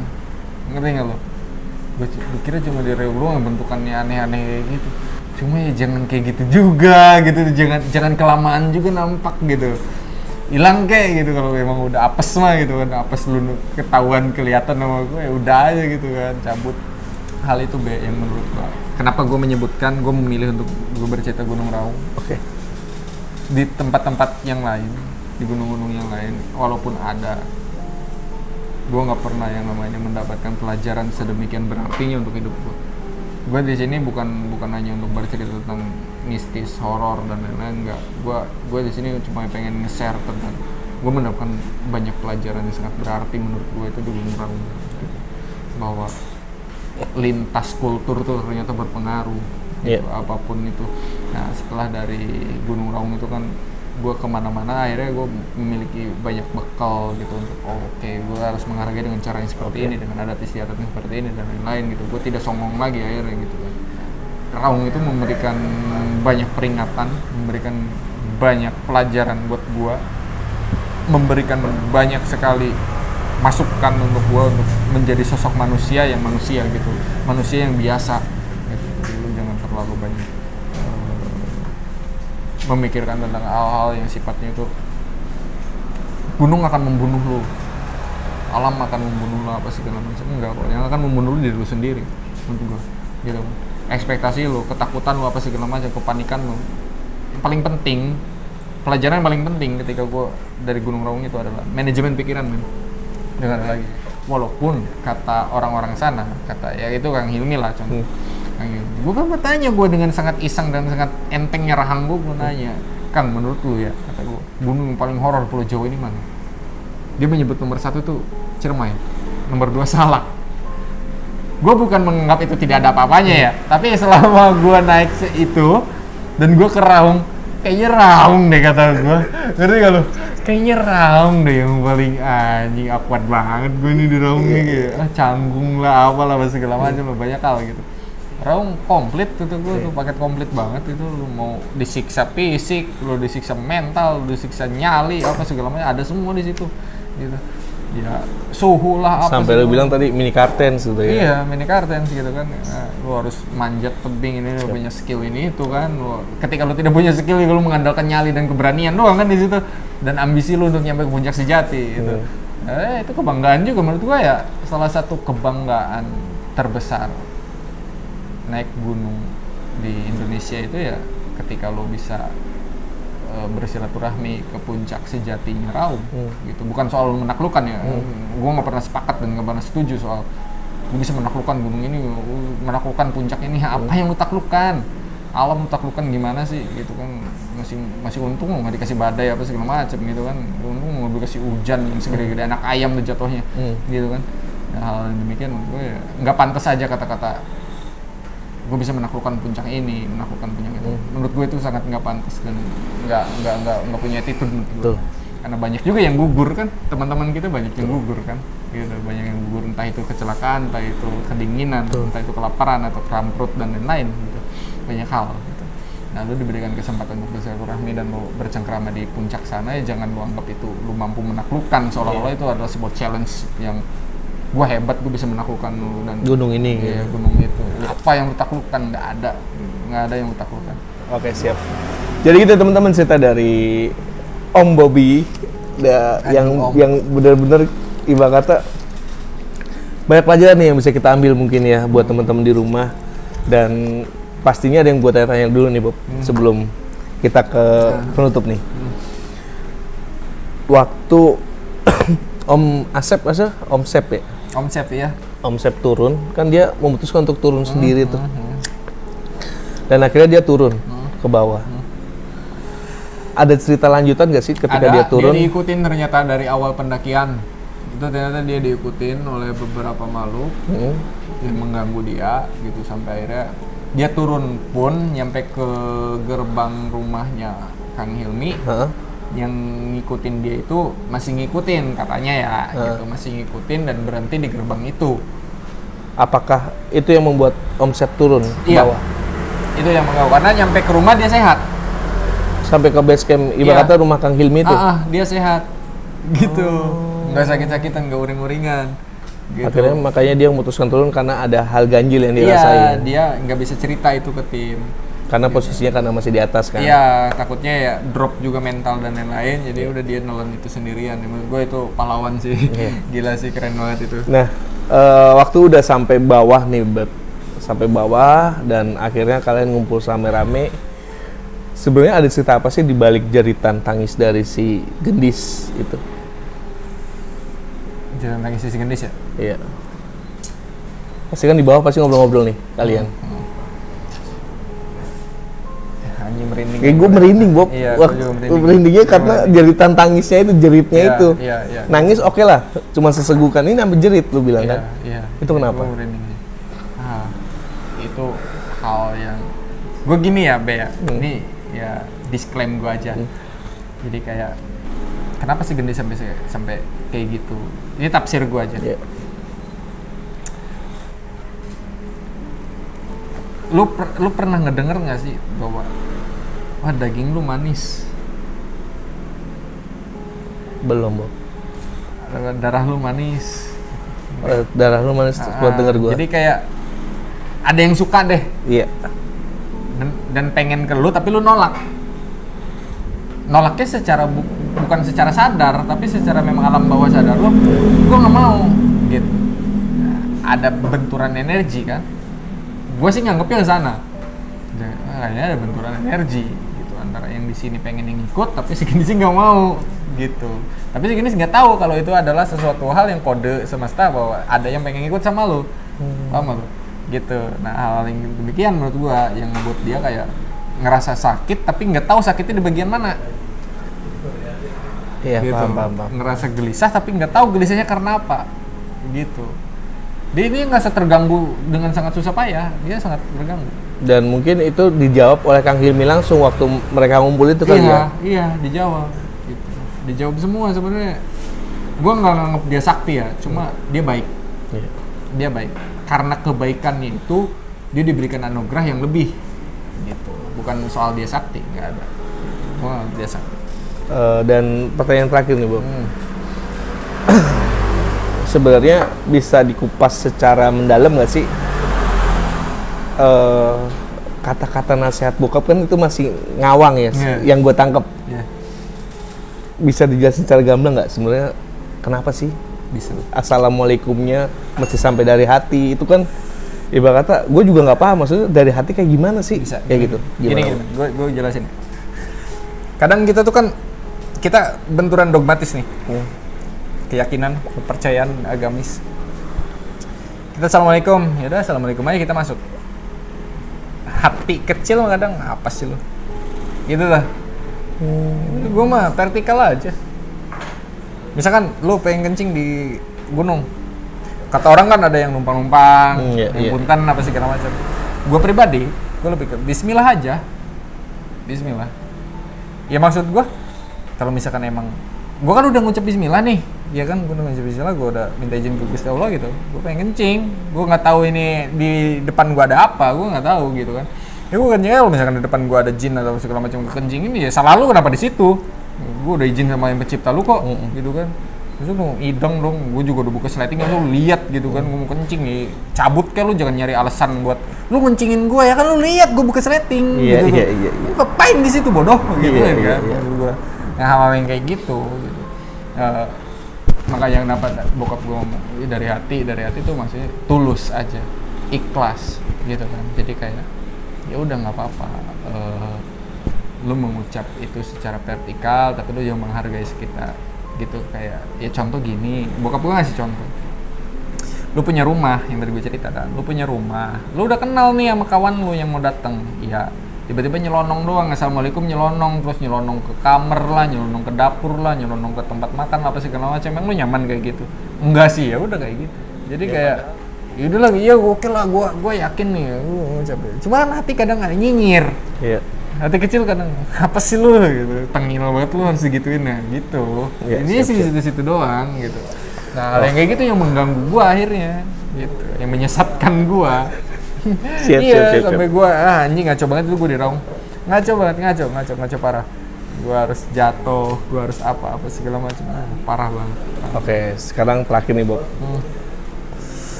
ngerti nggak lo? Gua kira cuma di Reog doang bentukannya aneh-aneh kayak gitu. Cuma ya jangan kayak gitu juga, gitu. Jangan kelamaan juga nampak gitu. Hilang kayak gitu kalau memang udah apes mah gitu kan, apes lu ketahuan kelihatan sama gue ya udah aja gitu kan, cabut. Hal itu yang menurut gue, kenapa gue menyebutkan gue memilih untuk gue bercerita Gunung Raung. Oke. Di tempat-tempat yang lain, di gunung-gunung yang lain, walaupun ada, gue nggak pernah yang namanya mendapatkan pelajaran sedemikian berartinya untuk hidup gue. Gue di sini bukan hanya untuk bercerita tentang mistis, horor dan lain-lain, enggak. Gue di sini cuma pengen nge-share tentang gue mendapatkan banyak pelajaran yang sangat berarti menurut gue itu di Gunung Raung. Gitu. Bahwa lintas kultur tuh ternyata berpengaruh. Gitu, apapun itu. Nah setelah dari Gunung Raung itu kan gue kemana-mana, akhirnya gue memiliki banyak bekal gitu untuk oke, gue harus menghargai dengan cara yang seperti ini, dengan adat istiadat yang seperti ini dan lain-lain gitu. Gue tidak songong lagi akhirnya gitu kan. Raung itu memberikan banyak peringatan, memberikan banyak pelajaran buat gue, memberikan banyak sekali masukan untuk gue untuk menjadi sosok manusia gitu, manusia yang biasa gitu. Jadi lu jangan terlalu banyak memikirkan tentang hal-hal yang sifatnya itu gunung akan membunuh lu, alam akan membunuh lu, apa segala macam. Enggak kok, yang akan membunuh lu diri lu sendiri menurut gua gitu. Ekspektasi lu, ketakutan lu, apa segala macam, kepanikan lu. Yang paling penting, pelajaran yang paling penting ketika gua dari Gunung Raung itu adalah manajemen pikiran, men. Dengar lagi, walaupun kata orang-orang sana, kata ya itu Kang Hilmi lah contoh. Kang Hilmi. Gue kan bertanya gue dengan sangat iseng dan sangat entengnya rahang gue nanya, Kang menurut lu ya, kata gue, gunung yang paling horor Pulau Jawa ini mana? Dia menyebut nomor 1 tuh Ciremai, nomor 2 Salak. Gue bukan menganggap itu tidak ada apa-apanya ya, tapi selama gue naik itu dan gue ke Raung, kayaknya Raung deh kata gue, ngerti gak lu? Kayaknya Raung deh yang paling anjing, akuat banget gue ini di Raung nih, gitu. Canggung lah, apalah segala macam lah, banyak hal gitu. Raung komplit tuh gue tuh paket komplit banget itu, lu mau disiksa fisik, lu disiksa mental, lu disiksa nyali, apa segala macam ada semua di situ, gitu. Ya suhu lah apa sampai lu bilang tadi mini kartens gitu ya. Iya, mini kartens gitu kan. Nah, lu harus manjat tebing ini, lu punya skill ini itu kan. Ketika lu tidak punya skill, lu mengandalkan nyali dan keberanian doang kan di situ, dan ambisi lu untuk nyampe ke puncak sejati gitu. Itu kebanggaan juga menurut gua ya, salah satu kebanggaan terbesar naik gunung di Indonesia itu ya ketika lu bisa bersilaturahmi ke puncak sejatinya Raung gitu. Bukan soal menaklukkan ya, gue nggak pernah sepakat dan nggak pernah setuju soal gue bisa menaklukkan gunung ini, menaklukkan puncak ini. Apa yang lu taklukkan? Alam lu taklukkan gimana sih gitu kan? Masih untung lu nggak dikasih badai apa segala macam gitu kan, untung lu dikasih hujan yang segede-gede anak ayam tuh jatuhnya gitu kan. Nah, hal yang demikian gue ya nggak pantas aja kata-kata gue bisa menaklukkan puncak ini, menaklukkan puncak itu. Menurut gue itu sangat nggak pantas dan nggak punya attitude menurut gue. Karena banyak juga yang gugur kan, teman-teman kita banyak yang gugur kan, gitu. Banyak yang gugur, entah itu kecelakaan, entah itu kedinginan, entah itu kelaparan atau kram perut dan lain-lain gitu. Banyak hal gitu. Nah, lu diberikan kesempatan untuk bersilaturahmi dan lu bercengkrama di puncak sana, ya jangan lu anggap itu lu mampu menaklukkan, seolah-olah itu adalah sebuah challenge yang gue hebat, gue bisa menaklukkan lu dan gunung ini. Iya, gunung itu. Apa yang lu taklukkan? Nggak ada yang lu taklukkan. Oke, siap. Jadi gitu teman-teman, cerita dari Om Bobby yang benar-benar ibarat kata banyak pelajaran nih yang bisa kita ambil mungkin ya buat teman-teman di rumah, dan pastinya ada yang buat tanya-tanya dulu nih Bob sebelum kita ke penutup nih. Waktu Om Sep ya? Om Sep ya. Om Sep turun, kan dia memutuskan untuk turun sendiri tuh. Dan akhirnya dia turun ke bawah. Ada cerita lanjutan nggak sih ketika dia turun? Dia diikutin ternyata dari awal pendakian. Itu ternyata dia diikutin oleh beberapa makhluk yang mengganggu dia gitu, sampai akhirnya dia turun pun nyampe ke gerbang rumahnya Kang Hilmi. Yang ngikutin dia itu masih ngikutin katanya ya, gitu, masih ngikutin dan berhenti di gerbang itu. Apakah itu yang membuat Om Sep turun ke bawah? Itu yang mengganggu, karena nyampe ke rumah dia sehat. Sampai ke base camp ibaratnya rumah Kang Hilmi itu? Dia sehat gitu, nggak sakit-sakitan, nggak uring-uringan gitu. Akhirnya makanya dia memutuskan turun karena ada hal ganjil yang Iya, dirasain. dia nggak bisa cerita itu ke tim. Karena posisinya karena masih di atas kan? Iya, takutnya ya drop juga mental dan lain-lain, jadi udah dia nelan itu sendirian. Menurut gue itu pahlawan sih, gila sih, keren banget itu. Nah, waktu udah sampai bawah nih, sampai bawah dan akhirnya kalian ngumpul rame-rame. Sebenarnya ada cerita apa sih di balik jeritan tangis dari si Gendis itu? Jeritan tangis si Gendis ya? Iya. Pasti kan di bawah pasti ngobrol-ngobrol nih kalian. Anjing merinding. Kayak gue merinding, Bob. Iya, merindingnya karena jeritan tangisnya itu, jeritnya itu. Iya. Nangis oke lah, cuma sesegukan, ini sampai jerit lu bilang kan? Iya. Itu kenapa? Gue merinding sih. Itu hal yang gue gini ya, Be ya. Ini ya disclaim gue aja. Jadi kayak kenapa sih Gendis sampai kayak gitu? Ini tafsir gue aja. Yeah. Lu pernah ngedenger nggak sih bahwa wah daging lu manis? Belum, Bob. Darah lu manis. Darah lu manis buat denger gua. Jadi kayak ada yang suka deh. Iya. Dan pengen ke lu tapi lu nolak. Nolaknya secara bukan secara sadar, tapi secara memang alam bawah sadar lu, gua nggak mau gitu. Ada benturan energi kan? Gue sih nganggepnya ke sana. Kayaknya ada benturan energi gitu kan. antara yang di sini pengen yang ikut tapi si Genis nggak mau gitu. Tapi si Genis nggak tahu kalau itu adalah sesuatu hal yang kode semesta bahwa ada yang pengen ikut sama lu, paham lu? Gitu. Nah hal yang demikian menurut gua yang membuat dia kayak ngerasa sakit tapi nggak tahu sakitnya di bagian mana. Iya, Gitu. paham. Ngerasa gelisah tapi nggak tahu gelisahnya karena apa. Gitu. Dia ini nggak terganggu dengan sangat susah payah, dia sangat terganggu. Dan mungkin itu dijawab oleh Kang Hilmi langsung waktu mereka ngumpul itu kali ya. Iya, dijawab. Gitu. Dijawab semua sebenarnya. Gua nggak nganggap dia sakti ya, cuma dia baik. Iya. Dia baik. Karena kebaikannya itu dia diberikan anugerah yang lebih. Gitu. Bukan soal dia sakti, nggak ada. Gua nganggap dia sakti. Dan pertanyaan terakhir nih, Bu. Sebenarnya bisa dikupas secara mendalam nggak sih kata-kata nasihat bokap kan itu masih ngawang ya, yang gue tangkep. Bisa dijelasin secara gamblang nggak sebenarnya kenapa sih Bisa. assalamualaikumnya mesti sampai dari hati? Itu kan ibarat kata gue juga nggak paham maksudnya dari hati kayak gimana sih. Bisa. Kayak gitu Gini, gimana? gue jelasin. Kadang kita tuh kan kita benturan dogmatis nih, keyakinan, kepercayaan agamis. Kita assalamualaikum, yaudah assalamualaikum aja kita masuk. Hati kecil kadang apa sih lu? Gitu lah. Gue mah vertikal aja. Misalkan lu pengen kencing di gunung, kata orang kan ada yang numpang-numpang, yang punten apa sih segala macam. Gue pribadi, gue lebih ke Bismillah aja. Bismillah. Ya maksud gue, kalau misalkan emang gue kan udah ngucap Bismillah nih, ya kan gue udah ngucap Bismillah, gue udah minta izin ke Gusti Allah gitu, gue pengen kencing, gue nggak tahu ini di depan gue ada apa, gue nggak tahu gitu kan. Ya gue kencing, kalau misalkan di depan gue ada jin atau segala macam kencing ini ya salah lu kenapa di situ? Gue udah izin sama yang pencipta lu kok, gitu kan. Terus lu ideng dong, gue juga udah buka sleting, lu lihat gitu kan, gue mau kencing nih, cabut kayak lu jangan nyari alasan buat lu kencingin gue ya kan, lu lihat gue buka sleting, gitu. Lu ngapain di situ bodoh, gitu kan. Gue yang hal yang kayak gitu. Maka yang dapat bokap gue ngomong dari hati tuh maksudnya tulus aja, ikhlas, gitu kan. Jadi kayak ya udah nggak apa-apa. Lu mengucap itu secara vertikal, tapi lu yang menghargai sekitar. Gitu kayak ya contoh gini, bokap gue ngasih contoh, lu punya rumah yang tadi gue cerita kan, lu punya rumah, lu udah kenal nih sama kawan lu yang mau datang, ya tiba-tiba nyelonong doang, assalamualaikum nyelonong, terus nyelonong ke kamar lah, nyelonong ke dapur lah, nyelonong ke tempat makan lah, apa segala macam. Emang lu nyaman kayak gitu? Enggak sih, ya udah kayak gitu. Jadi kayak yaudah lah, iya oke lah, gue yakin nih, cuma kan hati kadang ada nyinyir. Hati kecil kadang, apa sih lu gitu, tengil banget lu harus digituin ya, gitu. Ini sih situ-situ doang gitu. Nah, yang kayak gitu yang mengganggu gua akhirnya, gitu, yang menyesatkan gua. Siap. Sampai gua anjing ngaco banget itu gua diraung. Ngaco banget, ngaco parah. Gua harus jatuh, gua harus apa segala macam. Parah banget. Oke, sekarang terakhir nih, Bob.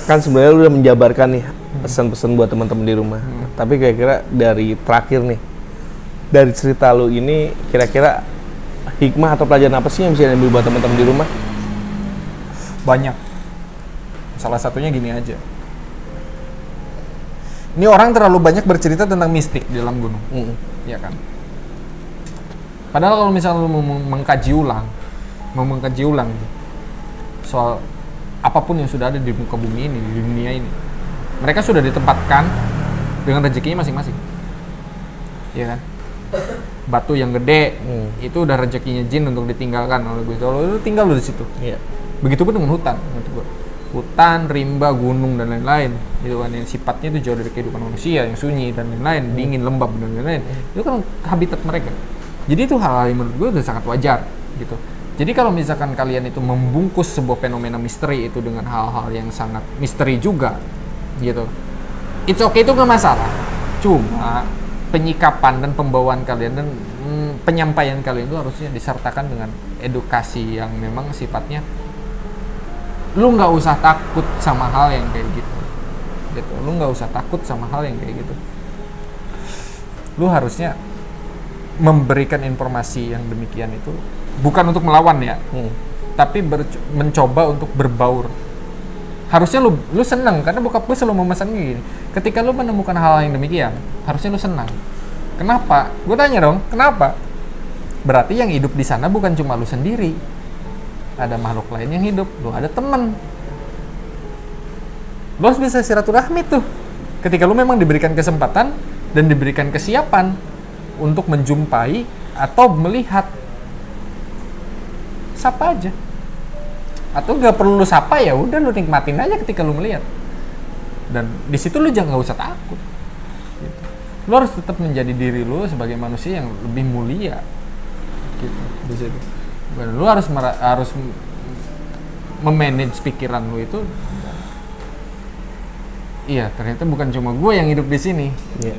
Kan sebenarnya lu udah menjabarkan nih pesan-pesan buat teman-teman di rumah. Tapi kira-kira dari terakhir nih, dari cerita lu ini kira-kira hikmah atau pelajaran apa sih yang bisa diambil buat teman-teman di rumah? Banyak. Salah satunya gini aja. Ini orang terlalu banyak bercerita tentang mistik di dalam gunung. Iya kan? Padahal kalau misalnya lu mau mengkaji ulang soal apapun yang sudah ada di muka bumi ini, di dunia ini, mereka sudah ditempatkan dengan rezekinya masing-masing. Iya kan? Batu yang gede itu udah rezekinya jin untuk ditinggalkan oleh Gusti Allah, itu tinggal lu di situ. Begitupun dengan hutan, hutan, rimba, gunung dan lain-lain, itu kan yang sifatnya itu jauh dari kehidupan manusia, yang sunyi dan lain-lain, dingin, lembab dan lain-lain. Itu kan habitat mereka. Jadi itu hal-hal yang menurut gue udah sangat wajar gitu. Jadi kalau misalkan kalian itu membungkus sebuah fenomena misteri itu dengan hal-hal yang sangat misteri juga gitu, it's okay, itu nggak masalah. Cuma penyikapan dan pembawaan kalian dan penyampaian kalian itu harusnya disertakan dengan edukasi yang memang sifatnya lu nggak usah takut sama hal yang kayak gitu. Lu nggak usah takut sama hal yang kayak gitu. Lu harusnya memberikan informasi yang demikian itu bukan untuk melawan ya, tapi mencoba untuk berbaur. Harusnya lu senang, karena bokap gue selalu memesan gini, ketika lu menemukan hal yang demikian, harusnya lu senang. Kenapa? Gue tanya dong, kenapa? Berarti yang hidup di sana bukan cuma lu sendiri. Ada makhluk lain yang hidup, lu ada temen. Lu harus bisa silaturahmi tuh. Ketika lu memang diberikan kesempatan dan diberikan kesiapan untuk menjumpai atau melihat. Sapa aja. Atau nggak perlu lu sapa, ya udah lu nikmatin aja ketika lu melihat. Dan di situ lu jangan, nggak usah takut. Gitu. Lu harus tetap menjadi diri lu sebagai manusia yang lebih mulia. Gitu. Di situ. Dan lu harus memanage pikiran lu itu. Iya, ternyata bukan cuma gue yang hidup di sini. Iya.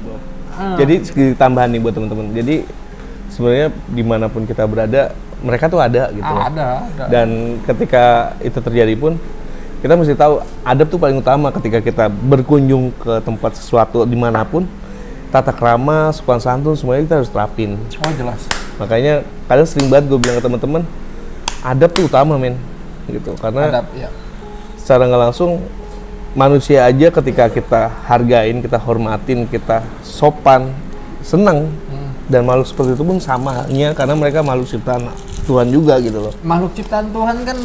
Jadi sedikit tambahan nih buat teman-teman. Jadi sebenarnya dimanapun kita berada, mereka tuh ada gitu. Ada. Dan ketika itu terjadi pun, kita mesti tahu adab tuh paling utama ketika kita berkunjung ke tempat sesuatu dimanapun. Tata krama, sopan santun, semuanya kita harus terapin. Oh jelas. Makanya kadang sering banget gue bilang ke teman-teman, adab tuh utama men, gitu. Karena Adab, ya. secara nggak langsung manusia aja ketika kita hargain, kita hormatin, kita sopan, senang. Dan makhluk seperti itu pun samanya karena mereka makhluk ciptaan Tuhan juga gitu loh. Makhluk ciptaan Tuhan kan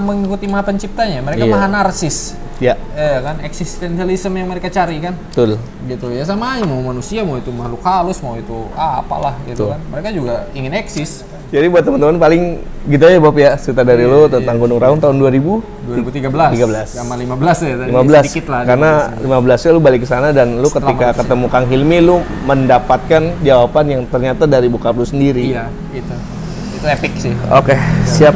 mengikuti maha penciptanya. Mereka Iya. maha narsis. Ya, Kan eksistensialisme yang mereka cari kan. betul. Gitu ya, sama aja mau manusia, mau itu makhluk halus, mau itu apalah gitu Betul. kan. Mereka juga ingin eksis. Jadi buat teman-teman paling gitu aja Bob ya, cerita dari lu tentang Gunung Raung tahun 2013. 13. Sama 15 ya tadi. 15 Sedikit lah. karena 15-nya lu balik ke sana dan lu Setelah ketika manusia. ketemu Kang Hilmi lu mendapatkan jawaban yang ternyata dari bokap lu sendiri. Iya, gitu. Itu epic sih. Oke, siap.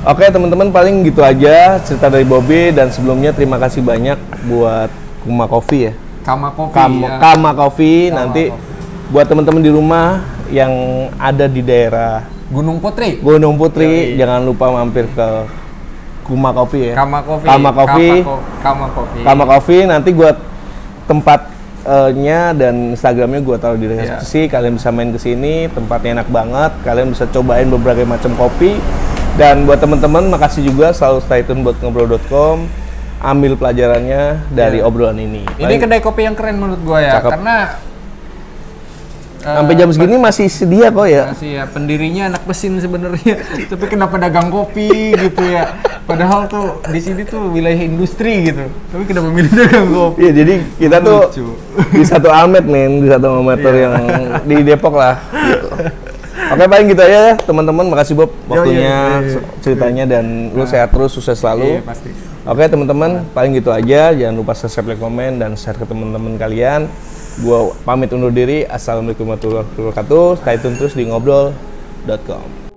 Oke, teman-teman paling gitu aja cerita dari Bobby dan sebelumnya terima kasih banyak buat Kuma Coffee ya. Kama Kopi. Kama Coffee Kama nanti Coffee. buat teman-teman di rumah yang ada di daerah Gunung Putri. Gunung Putri, Yoi. jangan lupa mampir ke Kuma Coffee ya. Kama Kopi. Kama Coffee. Kama Kopi. Kama Coffee nanti gua tempatnya dan Instagramnya gua taruh di deskripsi. Kalian bisa main ke sini, tempatnya enak banget. Kalian bisa cobain berbagai macam kopi. Dan buat teman-teman makasih juga selalu stay tune buat ngobrol.com. Ambil pelajarannya dari obrolan ini. Ini kedai kopi yang keren menurut gua ya, Cakep. karena sampai jam segini masih sedia kok ya. masih ya pendirinya anak mesin sebenarnya, tapi kenapa dagang kopi gitu ya? Padahal tuh di sini tuh wilayah industri gitu, tapi kenapa milih dagang kopi? Iya, jadi kita tuh Lucu. di satu Almet men, di satu Almeter yang di Depok lah. Gitu. Oke, paling gitu aja ya teman-teman. Makasih Bob waktunya, ceritanya dan lu sehat terus, sukses selalu. Iya, pasti. Oke teman-teman, paling gitu aja. Jangan lupa subscribe, like, komen, dan share ke teman-teman kalian. Gua pamit undur diri. Assalamualaikum warahmatullahi wabarakatuh. Stay tune terus di ngobrol.com.